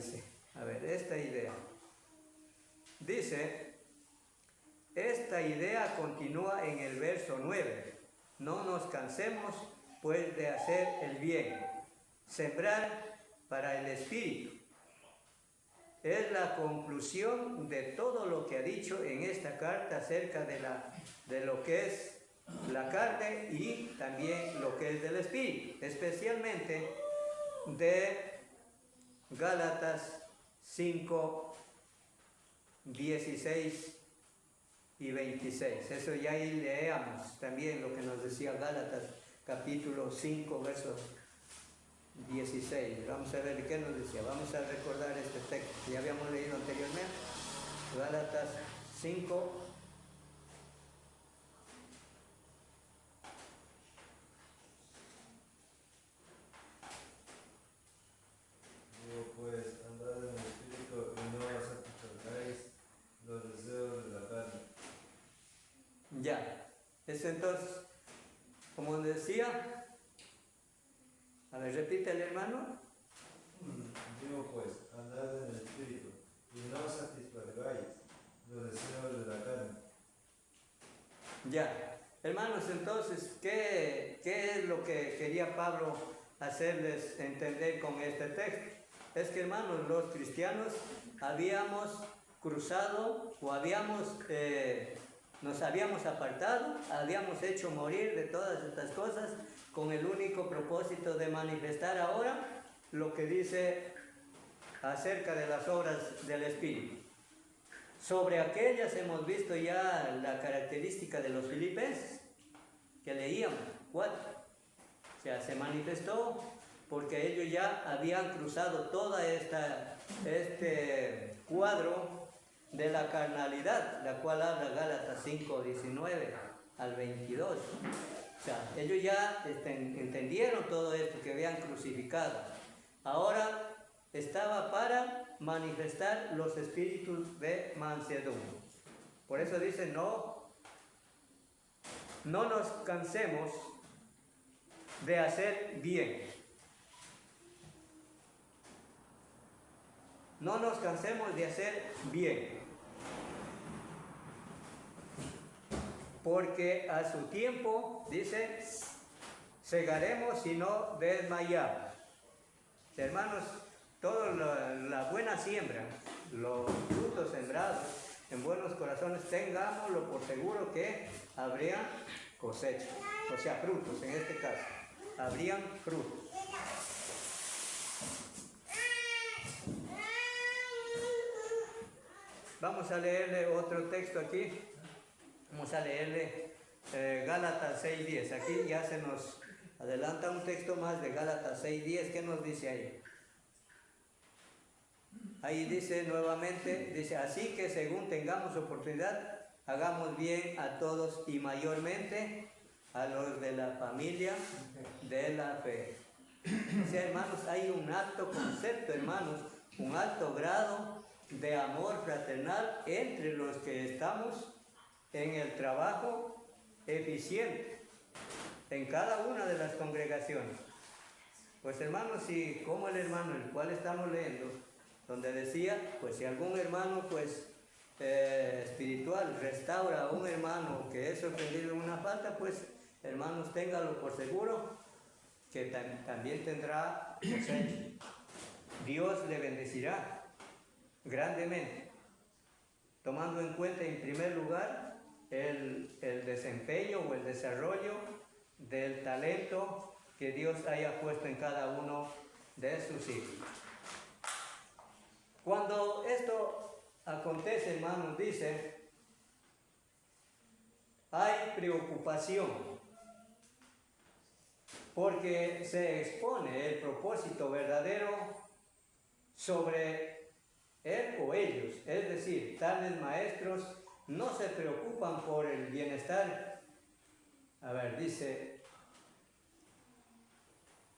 esta idea continúa en el verso 9. No nos cansemos pues de hacer el bien, sembrar para el Espíritu. Es la conclusión de todo lo que ha dicho en esta carta acerca de lo que es la carne y también lo que es del Espíritu, especialmente de Gálatas 5, 16 y 26. Eso ya ahí leamos también lo que nos decía Gálatas capítulo 5, verso 16. Vamos a ver qué nos decía. Vamos a recordar este texto que ya habíamos leído anteriormente. Gálatas 5. Digo pues, andad en el Espíritu y no satisfagáis los deseos de la carne. Ya. Eso entonces, como decía, a ver, repítele, hermano. Digo pues, andad en el Espíritu y no satisfagáis los deseos de la carne. Ya. Hermanos, entonces, ¿qué es lo que quería Pablo hacerles entender con este texto? Es que, hermanos, los cristianos habíamos cruzado o nos habíamos apartado, habíamos hecho morir de todas estas cosas con el único propósito de manifestar ahora lo que dice acerca de las obras del Espíritu. Sobre aquellas hemos visto ya la característica de los filipenses, que leíamos, 4. O sea, se manifestó porque ellos ya habían cruzado todo este cuadro de la carnalidad, la cual habla Gálatas 5, 19 al 22. O sea, ellos ya entendieron todo esto que habían crucificado. Ahora estaba para manifestar los espíritus de mansedumbre. Por eso dice, no nos cansemos de hacer bien. No nos cansemos de hacer bien. Porque a su tiempo, dice, segaremos y no desmayamos. Hermanos, toda la buena siembra, los frutos sembrados en buenos corazones, tengámoslo por seguro que habría cosecha, o sea, frutos en este caso, habrían frutos. Vamos a leerle otro texto aquí, vamos a leerle Gálatas 6:10, aquí ya se nos adelanta un texto más de Gálatas 6:10. ¿Qué nos dice ahí? Ahí dice nuevamente, dice, así que según tengamos oportunidad, hagamos bien a todos y mayormente a los de la familia de la fe. O sea, hermanos, hay un alto concepto, hermanos, un alto grado de amor fraternal entre los que estamos en el trabajo eficiente en cada una de las congregaciones. Pues hermanos, si como el hermano el cual estamos leyendo, donde decía, pues si algún hermano pues espiritual restaura a un hermano que es sorprendido en una falta, pues hermanos, téngalo por seguro que también tendrá cosecha. Dios le bendecirá grandemente, tomando en cuenta en primer lugar el desempeño o el desarrollo del talento que Dios haya puesto en cada uno de sus hijos. Cuando esto acontece, hermanos, dice, hay preocupación, porque se expone el propósito verdadero sobre él o ellos, es decir, tales maestros no se preocupan por el bienestar A ver, dice,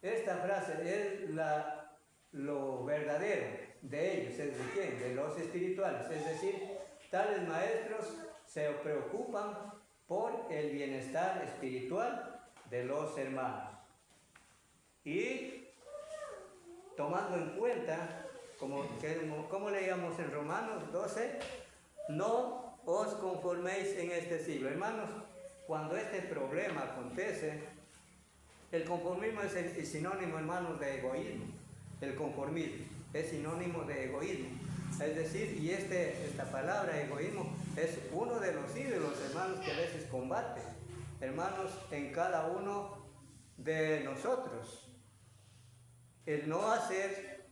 esta frase es lo verdadero de ellos, ¿es de quién? De los espirituales, es decir, tales maestros se preocupan por el bienestar espiritual de los hermanos. Y tomando en cuenta, como leíamos en Romanos 12, no os conforméis en este siglo. Hermanos, cuando este problema acontece, el conformismo es el sinónimo, hermanos, de egoísmo. El conformismo es sinónimo de egoísmo. Es decir, y esta palabra egoísmo es uno de los ídolos, hermanos, que a veces combate, hermanos, en cada uno de nosotros. El no hacer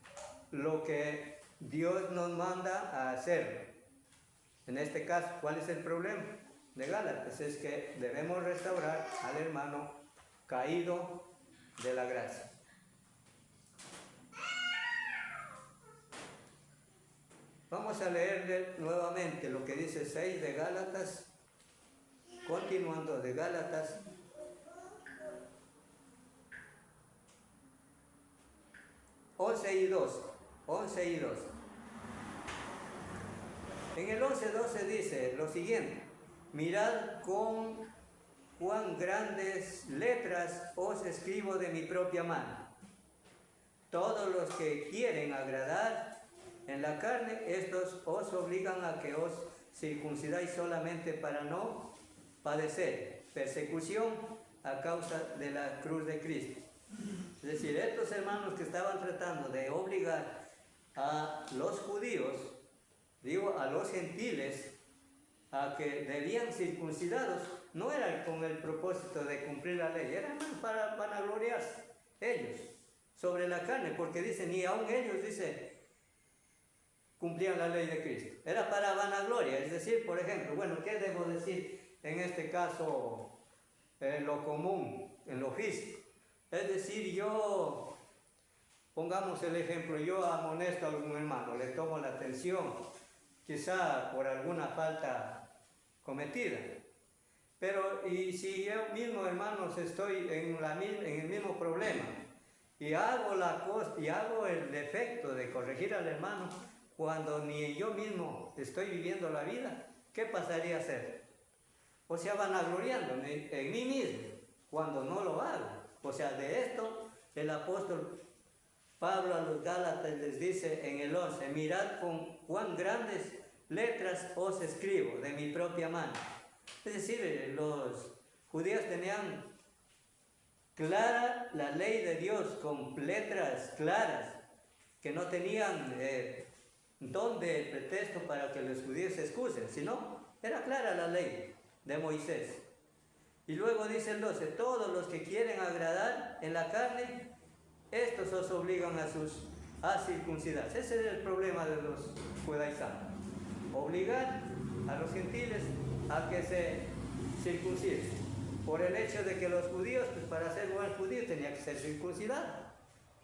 lo que Dios nos manda a hacer. En este caso, ¿cuál es el problema de Gálatas? Es que debemos restaurar al hermano caído de la gracia. Vamos a leerle nuevamente lo que dice 6 de Gálatas, continuando de Gálatas. Once y 12. En el 11:12 dice lo siguiente: mirad con cuán grandes letras os escribo de mi propia mano. Todos los que quieren agradar en la carne, estos os obligan a que os circuncidáis solamente para no padecer persecución a causa de la cruz de Cristo. Es decir, estos hermanos que estaban tratando de obligar a los judíos, a los gentiles, a que debían circuncidados, no era con el propósito de cumplir la ley, era para vanagloriarse ellos sobre la carne, porque dice, ni aun ellos, dice, cumplían la ley de Cristo. Era para vanagloria, es decir, por ejemplo, bueno, ¿qué debo decir en este caso, en lo común, en lo físico? Es decir, pongamos el ejemplo, yo amonesto a algún hermano, le tomo la atención, quizá por alguna falta cometida. Pero, y si yo mismo, hermanos, estoy en el mismo problema, y hago el defecto de corregir al hermano, cuando ni yo mismo estoy viviendo la vida, ¿qué pasaría a hacer? O sea, vanagloriándome en mí mismo, cuando no lo hago. O sea, de esto el apóstol Pablo a los Gálatas les dice en el 11, mirad con cuán grandes letras os escribo de mi propia mano. Es decir, los judíos tenían clara la ley de Dios, con letras claras, que no tenían donde el pretexto para que los judíos se excusen, sino era clara la ley de Moisés. Y luego dice el 12, todos los que quieren agradar en la carne, estos os obligan a circuncidarse. Ese es el problema de los judaizantes. Obligar a los gentiles a que se circunciden. Por el hecho de que los judíos, pues para ser buen judío, tenían que ser circuncidados.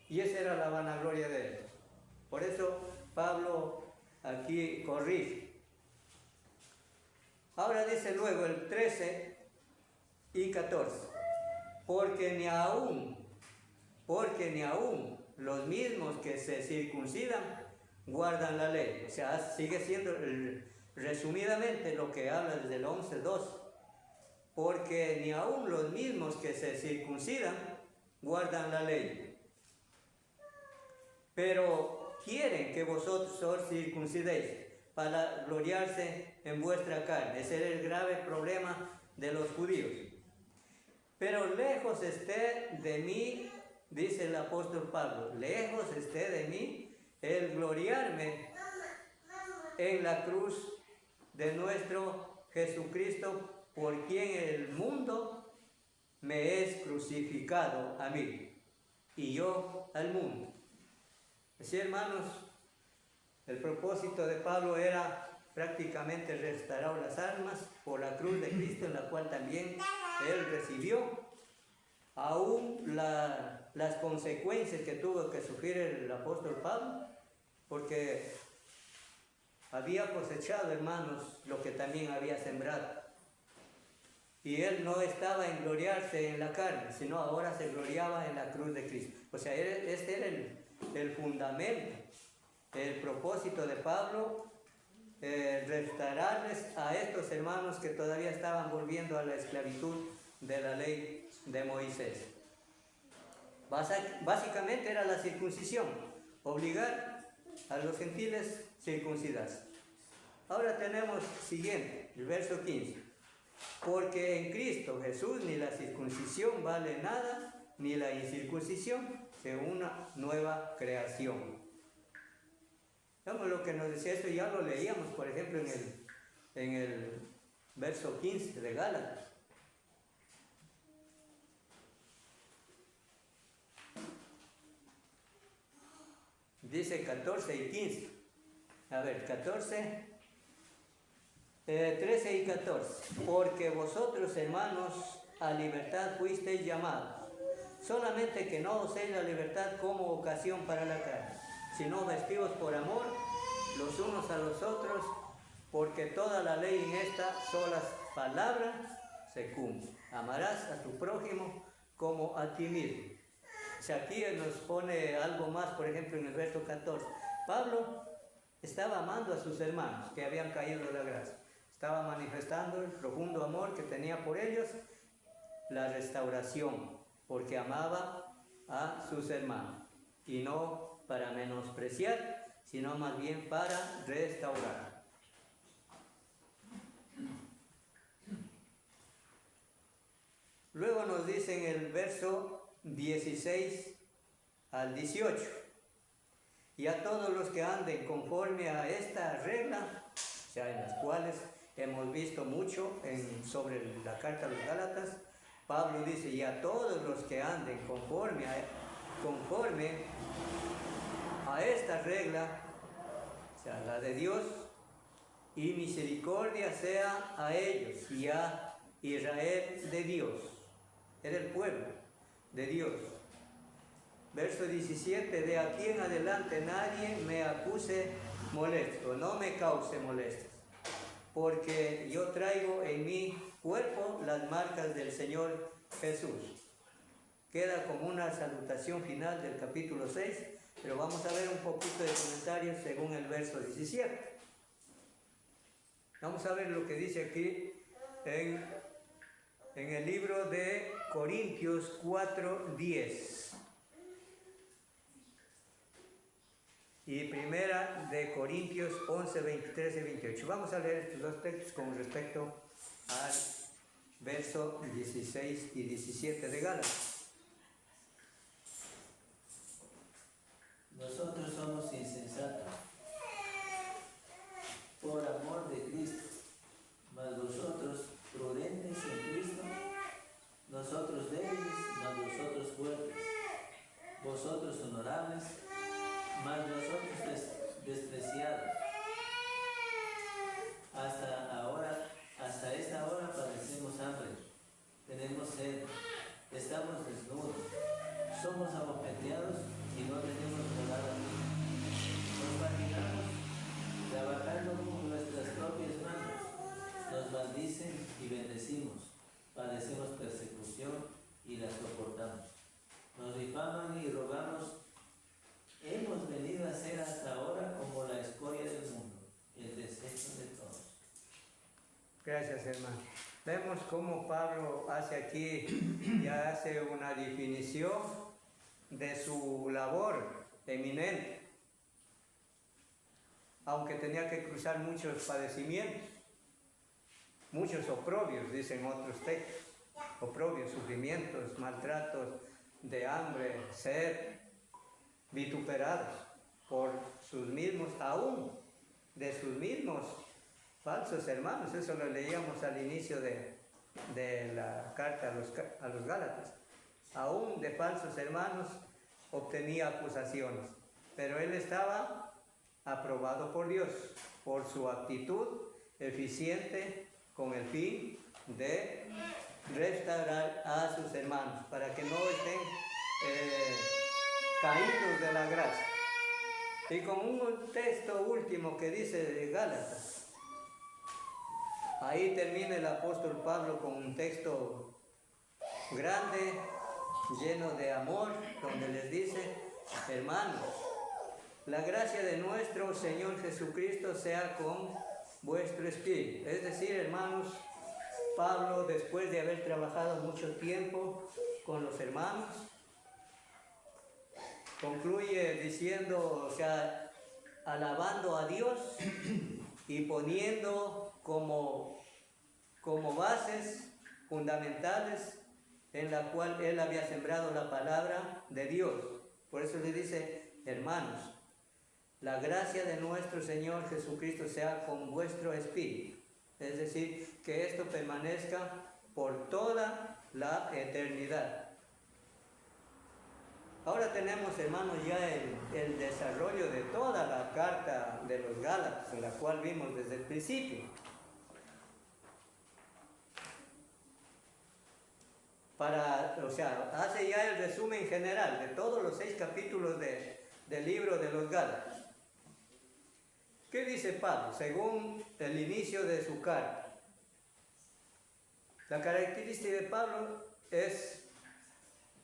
Y esa era la vanagloria de ellos. Por eso Pablo aquí corrige. Ahora dice luego el 13 y 14, porque ni aún los mismos que se circuncidan guardan la ley. O sea, sigue siendo resumidamente lo que habla desde el 11:2, porque ni aún los mismos que se circuncidan guardan la ley, pero quieren que vosotros os circuncidéis para gloriarse en vuestra carne. Ese era el grave problema de los judíos. Pero lejos esté de mí, dice el apóstol Pablo, lejos esté de mí el gloriarme en la cruz de nuestro Jesucristo, por quien el mundo me es crucificado a mí, y yo al mundo. Así, hermanos, el propósito de Pablo era prácticamente restaurar las almas por la cruz de Cristo, en la cual también él recibió aún las consecuencias que tuvo que sufrir el apóstol Pablo, porque había cosechado, hermanos, lo que también había sembrado. Y él no estaba en gloriarse en la carne, sino ahora se gloriaba en la cruz de Cristo. O sea, este era el fundamento, el propósito de Pablo, restaurarles a estos hermanos que todavía estaban volviendo a la esclavitud de la ley de Moisés. Básicamente era la circuncisión, obligar a los gentiles a circuncidarse. Ahora tenemos siguiente, el verso 15. Porque en Cristo Jesús ni la circuncisión vale nada, ni la incircuncisión, sino una nueva creación. Vamos lo que nos decía esto, ya lo leíamos, por ejemplo, en el verso 15 de Gálatas. Dice 14 y 15. A ver, 13 y 14. Porque vosotros, hermanos, a libertad fuisteis llamados, solamente que no uséis la libertad como ocasión para la carne, sino vestidos por amor los unos a los otros, porque toda la ley en esta sola palabra se cumple. Amarás a tu prójimo como a ti mismo. O sea, aquí nos pone algo más, por ejemplo, en el verso 14. Pablo estaba amando a sus hermanos que habían caído de la gracia. Estaba manifestando el profundo amor que tenía por ellos, la restauración, porque amaba a sus hermanos. Y no para menospreciar, sino más bien para restaurar. Luego nos dice en el verso 16 al 18, y a todos los que anden conforme a esta regla, o sea, en las cuales hemos visto mucho sobre la carta a los Gálatas, Pablo dice, y a todos los que anden conforme a esta regla, o sea, la de Dios, y misericordia sea a ellos y a Israel de Dios. Era el pueblo de Dios. Verso 17, de aquí en adelante nadie me acuse molesto, no me cause molestias, porque yo traigo en mi cuerpo las marcas del Señor Jesús. Queda como una salutación final del capítulo 6, pero vamos a ver un poquito de comentarios según el verso 17. Vamos a ver lo que dice aquí en el libro de Corintios 4:10 y primera de Corintios 11:23 y 28. Vamos a leer estos dos textos con respecto al verso 16 y 17 de Gálatas. Nosotros somos insensatos por amor de Cristo, mas vosotros prudentes en Cristo, nosotros débiles, mas vosotros fuertes, vosotros honorables, mas nosotros despreciados. Hasta esta hora padecemos hambre, tenemos sed, estamos desnudos, somos abofeteados y no tenemos nada. Nos fatigamos trabajando con nuestras propias manos, nos maldicen y bendecimos, padecemos persecución y la soportamos. Nos difaman y rogamos. Hemos venido a ser hasta ahora como la escoria del mundo, el desecho de todos. Gracias, hermano. Vemos cómo Pablo hace aquí, ya hace una definición de su labor eminente, aunque tenía que cruzar muchos padecimientos, muchos oprobios, dicen otros textos, oprobios, sufrimientos, maltratos de hambre, sed, vituperados por sus mismos, aún de sus mismos falsos hermanos. Eso lo leíamos al inicio de la carta a los Gálatas. Aún de falsos hermanos obtenía acusaciones, pero él estaba aprobado por Dios por su actitud eficiente con el fin de restaurar a sus hermanos para que no estén caídos de la gracia. Y con un texto último que dice de Gálatas, Ahí termina el apóstol Pablo con un texto grande, lleno de amor, donde les dice: hermanos, la gracia de nuestro Señor Jesucristo sea con vuestro espíritu. Es decir, hermanos, Pablo, después de haber trabajado mucho tiempo con los hermanos, concluye diciendo, o sea, alabando a Dios y poniendo como bases fundamentales en la cual él había sembrado la palabra de Dios. Por eso le dice: hermanos, la gracia de nuestro Señor Jesucristo sea con vuestro espíritu. Es decir, que esto permanezca por toda la eternidad. Ahora tenemos, hermanos, ya el desarrollo de toda la carta de los Gálatas, en la cual vimos desde el principio. Hace ya el resumen general de todos los 6 capítulos del libro de los Gálatas. ¿Qué dice Pablo según el inicio de su carta? La característica de Pablo es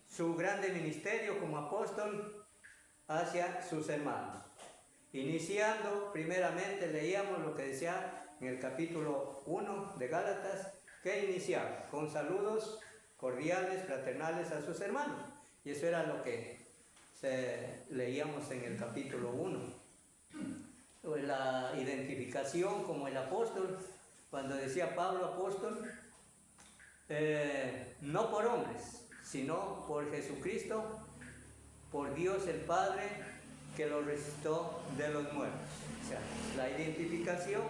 su grande ministerio como apóstol hacia sus hermanos. Iniciando, primeramente leíamos lo que decía en el capítulo 1 de Gálatas, que iniciaba con saludos cordiales, fraternales a sus hermanos. Y eso era lo que leíamos en el capítulo 1. La identificación como el apóstol, cuando decía Pablo apóstol, no por hombres, sino por Jesucristo, por Dios el Padre, que lo resucitó de los muertos. O sea, la identificación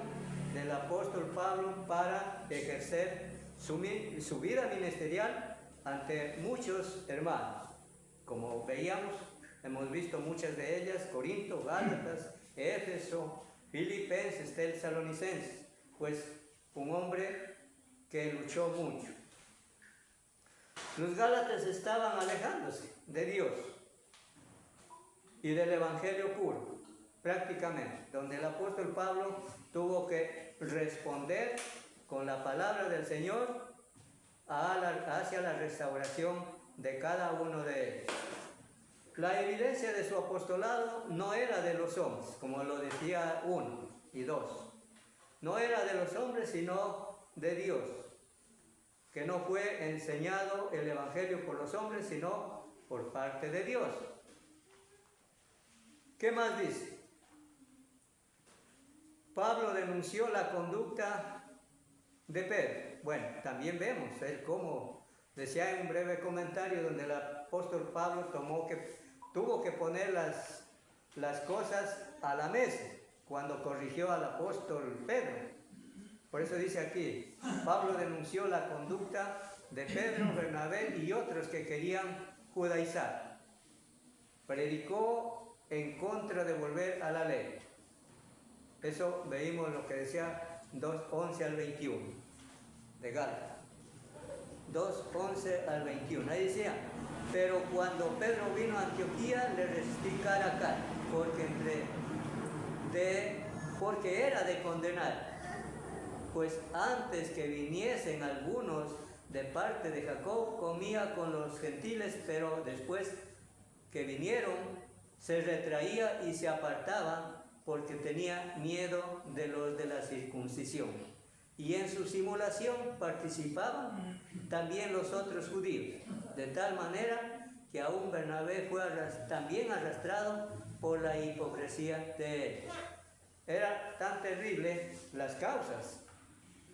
del apóstol Pablo para ejercer su vida ministerial ante muchos hermanos. Como veíamos, hemos visto muchas de ellas: Corinto, Gálatas, Éfeso, Filipenses, Tesalonicenses. Pues un hombre que luchó mucho. Los Gálatas estaban alejándose de Dios y del Evangelio puro, prácticamente, donde el apóstol Pablo tuvo que responder con la palabra del Señor hacia la restauración de cada uno de ellos. La evidencia de su apostolado no era de los hombres, como lo decía 1 y 2. No era de los hombres, sino de Dios, que no fue enseñado el Evangelio por los hombres, sino por parte de Dios. ¿Qué más dice? Pablo denunció la conducta de Pedro. Bueno, también vemos cómo decía en un breve comentario donde el apóstol Pablo tuvo que poner las cosas a la mesa cuando corrigió al apóstol Pedro. Por eso dice aquí: Pablo denunció la conducta de Pedro, Bernabé y otros que querían judaizar. Predicó en contra de volver a la ley. Eso veíamos lo que decía 2:11 al 21 de Gálatas. 2:11 al 21. Ahí decía: pero cuando Pedro vino a Antioquía, le resistí cara a cara, porque era de condenar. Pues antes que viniesen algunos de parte de Jacob, comía con los gentiles, pero después que vinieron, se retraía y se apartaba, porque tenía miedo de los de la circuncisión. Y en su simulación participaban también los otros judíos, de tal manera que aún Bernabé fue también arrastrado por la hipocresía de él. Eran tan terribles las causas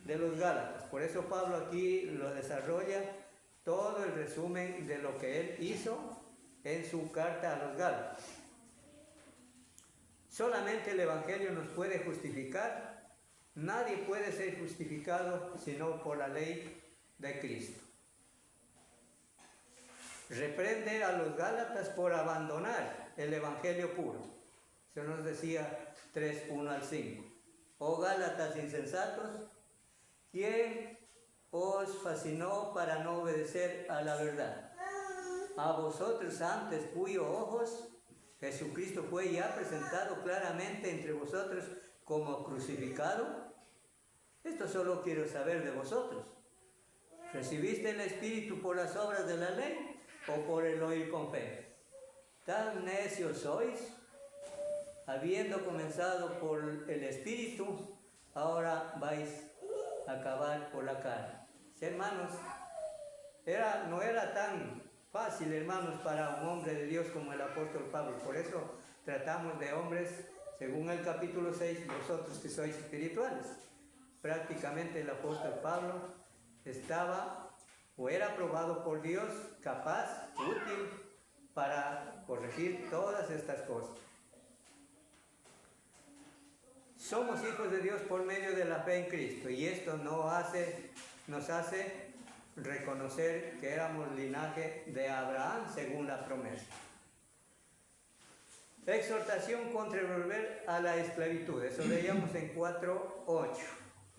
de los Gálatas. Por eso Pablo aquí lo desarrolla todo el resumen de lo que él hizo en su carta a los Gálatas. Solamente el Evangelio nos puede justificar. Nadie puede ser justificado sino por la ley de Cristo. Reprende a los Gálatas por abandonar el Evangelio puro. Eso nos decía 3:1 al 5. Oh Gálatas insensatos, ¿quién os fascinó para no obedecer a la verdad? A vosotros antes, cuyos ojos Jesucristo fue ya presentado claramente entre vosotros como crucificado. Esto solo quiero saber de vosotros. ¿Recibiste el Espíritu por las obras de la ley o por el oír con fe? ¿Tan necios sois? Habiendo comenzado por el Espíritu, ahora vais a acabar por la carne. Sí, hermanos, no era tan fácil, hermanos, para un hombre de Dios como el apóstol Pablo. Por eso tratamos de hombres, según el capítulo 6, vosotros que sois espirituales. Prácticamente el apóstol Pablo estaba o era aprobado por Dios, capaz, útil para corregir todas estas cosas. Somos hijos de Dios por medio de la fe en Cristo, y esto nos hace reconocer que éramos linaje de Abraham según la promesa. Exhortación contra volver a la esclavitud. Eso leíamos en 4:8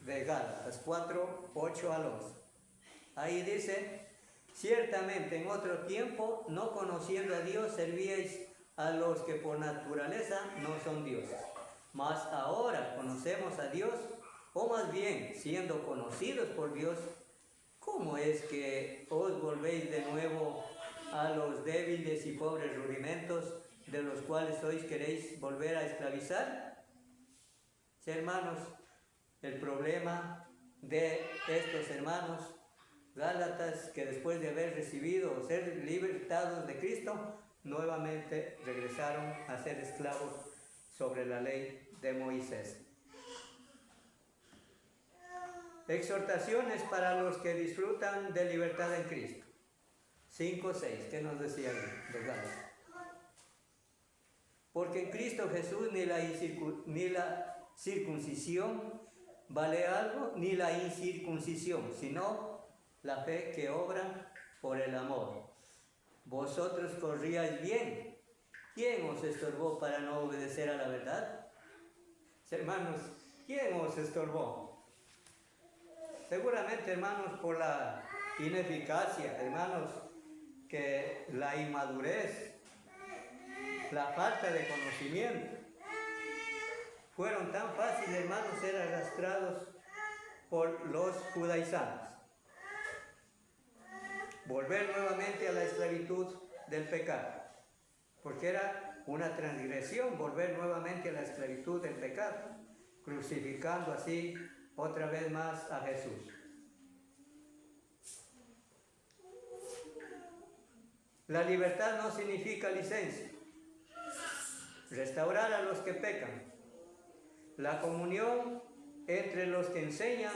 de Gálatas, 4:8 al 11. Ahí dice: ciertamente en otro tiempo, no conociendo a Dios, servíais a los que por naturaleza no son dioses. Mas ahora conocemos a Dios, o más bien, siendo conocidos por Dios, ¿cómo es que os volvéis de nuevo a los débiles y pobres rudimentos de los cuales hoy queréis volver a esclavizar? Sí, hermanos, el problema de estos hermanos Gálatas, que después de haber recibido o ser libertados de Cristo, nuevamente regresaron a ser esclavos sobre la ley de Moisés. Exhortaciones para los que disfrutan de libertad en Cristo. 5:6, ¿qué nos decía de Gálatas? Porque en Cristo Jesús ni la circuncisión vale algo, ni la incircuncisión, sino la fe que obra por el amor. Vosotros corríais bien. ¿Quién os estorbó para no obedecer a la verdad? Hermanos, ¿quién os estorbó? Seguramente, hermanos, por la ineficacia, hermanos, que la inmadurez, la falta de conocimiento, fueron tan fáciles, hermanos, ser arrastrados por los judaizantes. Volver nuevamente a la esclavitud del pecado, porque era una transgresión volver nuevamente a la esclavitud del pecado, crucificando así otra vez más a Jesús. La libertad no significa licencia. Restaurar a los que pecan. La comunión entre los que enseñan,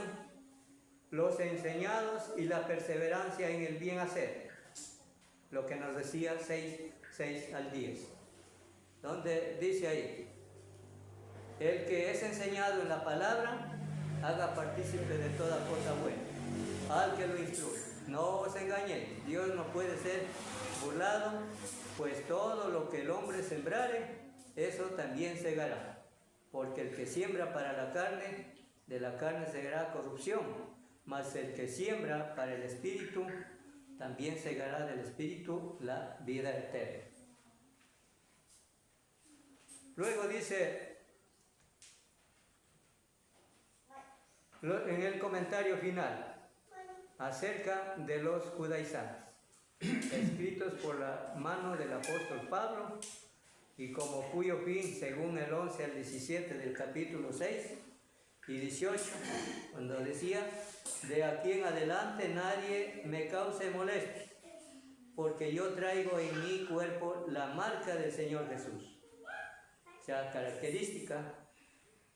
los enseñados y la perseverancia en el bien hacer. Lo que nos decía 6 al 10. Donde dice ahí: el que es enseñado en la palabra, haga partícipe de toda cosa buena al que lo instruye. No os engañéis, Dios no puede ser burlado, pues todo lo que el hombre sembrare, eso también segará. Porque el que siembra para la carne, de la carne segará corrupción, mas el que siembra para el Espíritu, también segará del Espíritu la vida eterna. Luego dice, en el comentario final, acerca de los judaizantes, escritos por la mano del apóstol Pablo, y como cuyo fin, según el 11 al 17 del capítulo 6 y 18, cuando decía: de aquí en adelante nadie me cause molestia, porque yo traigo en mi cuerpo la marca del Señor Jesús. O sea, característica,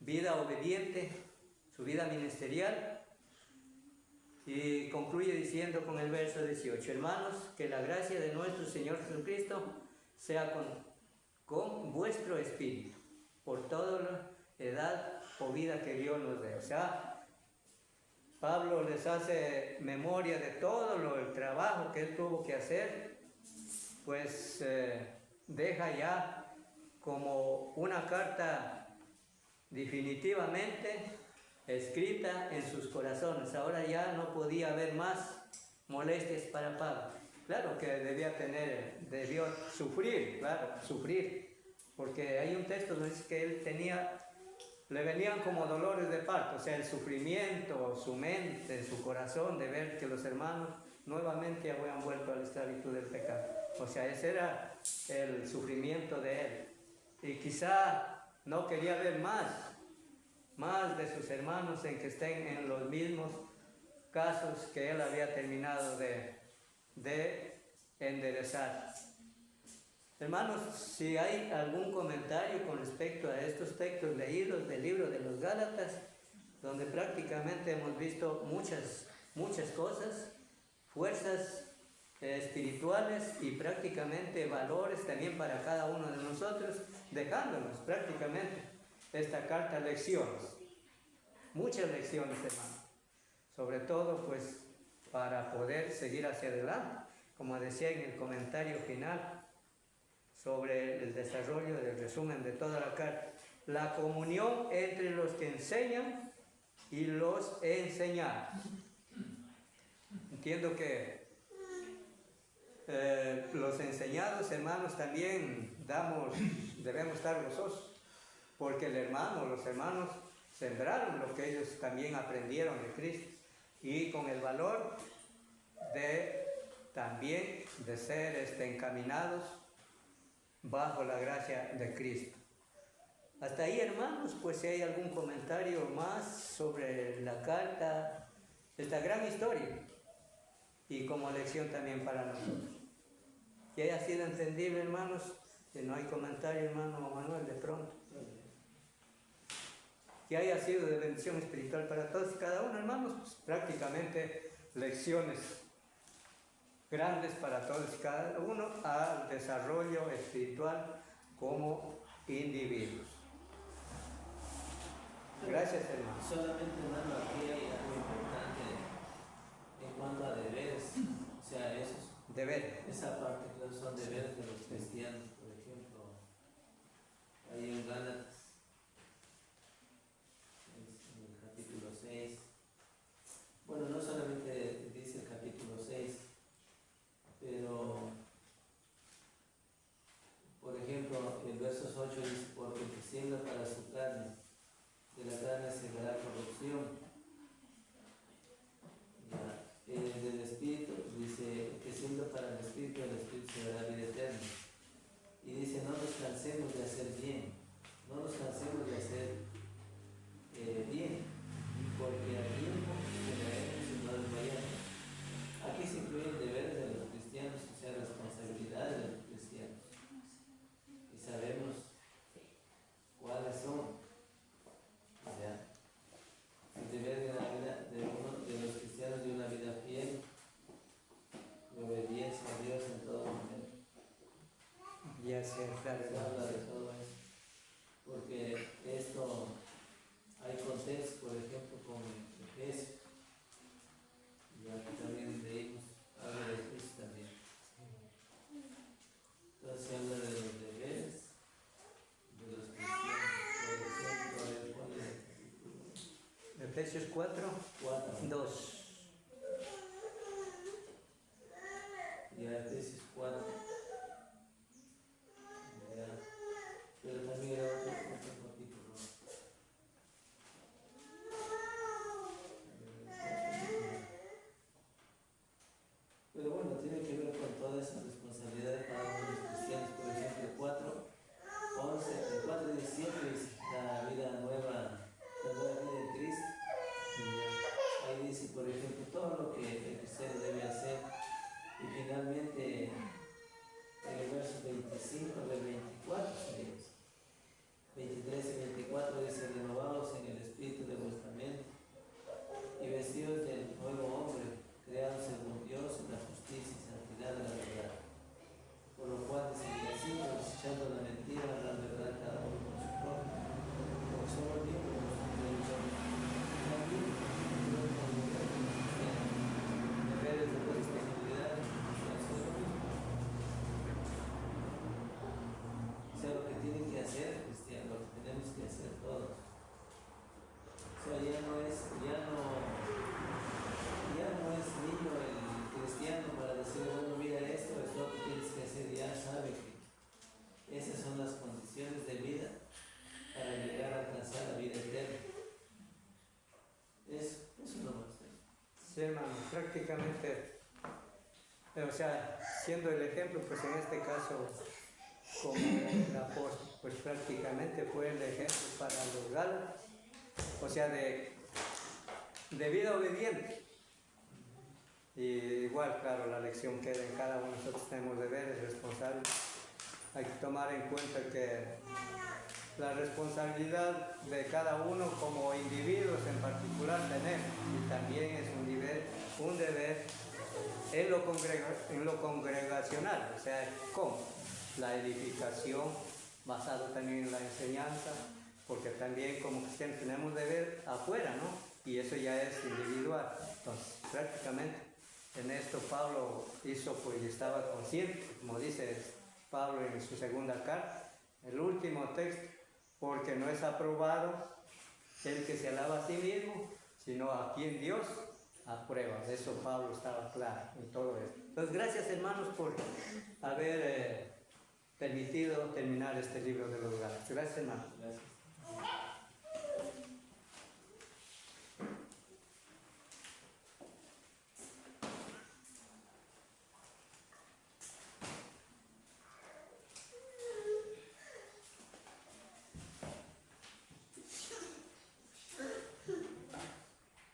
vida obediente, su vida ministerial. Y concluye diciendo con el verso 18: hermanos, que la gracia de nuestro Señor Jesucristo sea con vuestro espíritu, por toda la edad o vida que Dios nos dé. O sea, Pablo les hace memoria de todo el trabajo que él tuvo que hacer, pues deja ya como una carta definitivamente escrita en sus corazones. Ahora ya no podía haber más molestias para Pablo. Claro que debió sufrir, porque hay un texto donde dice que él tenía le venían como dolores de parto, o sea, el sufrimiento, su mente, su corazón de ver que los hermanos nuevamente habían vuelto a la esclavitud del pecado. O sea, ese era el sufrimiento de él. Y quizá no quería ver más de sus hermanos en que estén en los mismos casos que él había terminado de enderezar. Hermanos, si hay algún comentario con respecto a estos textos leídos del libro de los Gálatas, donde prácticamente hemos visto muchas cosas, fuerzas espirituales y prácticamente valores también para cada uno de nosotros, dejándonos prácticamente esta carta lecciones, muchas lecciones, hermanos, sobre todo pues para poder seguir hacia adelante, como decía en el comentario final sobre el desarrollo del resumen de toda la carta, la comunión entre los que enseñan y los enseñados. Entiendo que los enseñados, hermanos, también debemos estar gozosos, porque los hermanos sembraron lo que ellos también aprendieron de Cristo, y con el valor también de ser encaminados bajo la gracia de Cristo. Hasta ahí, hermanos, pues si hay algún comentario más sobre la carta, esta gran historia, y como lección también para nosotros. Que haya sido entendible, hermanos, que no hay comentario, hermano Manuel, de pronto. Que haya sido de bendición espiritual para todos y cada uno, hermanos, pues prácticamente lecciones grandes para todos y cada uno al desarrollo espiritual como individuos. Gracias, hermano. Solamente, hermano, aquí hay algo importante en cuanto a deberes, o sea, esa parte que son deberes de los cristianos, por ejemplo, ahí en Gálatas, en el capítulo 6, bueno, no solamente dice el capítulo 6, pero, por ejemplo, en versos 8 dice, porque el que siembra para su carne, de la carne sembrará corrupción. Del Espíritu, dice, el que siembra para el Espíritu sembrará vida eterna. Y dice, no nos cansemos de hacer bien, no nos cansemos de hacer bien, porque a tiempo segaremos y no desmayamos. Aquí se incluyen deberes de los cristianos, o sea, responsabilidades de los cristianos. Y sabemos cuáles son. El deber de la vida de uno de los cristianos de una vida fiel, de obediencia a Dios en todo momento. Ya se habla de todo eso. Porque esto hay contextos, por ejemplo, con Efesios. Y aquí también leímos, habla de Jesús también. Entonces se habla de los deberes de los cristianos. Por ejemplo, Efesios 4, 2. Ya, Efesios 4. Ya. Pero también era otro capítulo. Pero bueno, tiene que ver con toda esa responsabilidad de cada uno de los cristianos. Por ejemplo, el 4:11, el 4:17 es la vida nueva, la nueva vida en Cristo. Ahí dice, por ejemplo, todo lo que el cristiano debe hacer. Y finalmente, en el verso 25 del 24, 23 y 24 dice, renovados en el espíritu de vuestra mente y vestidos del nuevo hombre, creados según Dios en la justicia y santidad de la verdad. Por lo cual, desengañando, desechando la mentira, la verdad cada uno con su propio, porque somos libres de nuestros también deberes de responsabilidad. Sí, hermano, prácticamente, o sea, siendo el ejemplo, pues en este caso, como el apóstol, pues prácticamente fue el ejemplo para los Gálatas, o sea, de vida obediente. Y igual, claro, la lección queda en cada uno de nosotros, tenemos deberes responsables. Hay que tomar en cuenta que la responsabilidad de cada uno como individuos en particular tenemos, y también es un deber en lo congregacional, o sea, ¿cómo? La edificación basado también en la enseñanza, porque también como cristianos tenemos deber afuera, ¿no? Y eso ya es individual. Entonces, prácticamente en esto Pablo hizo, pues, y estaba consciente, como dice Pablo en su segunda carta, el último texto, porque no es aprobado el que se alaba a sí mismo, sino a quien Dios aprueba. De eso Pablo estaba claro en todo esto. Entonces, gracias, hermanos, por haber permitido terminar este libro de los Gálatas. Gracias, hermanos. Gracias.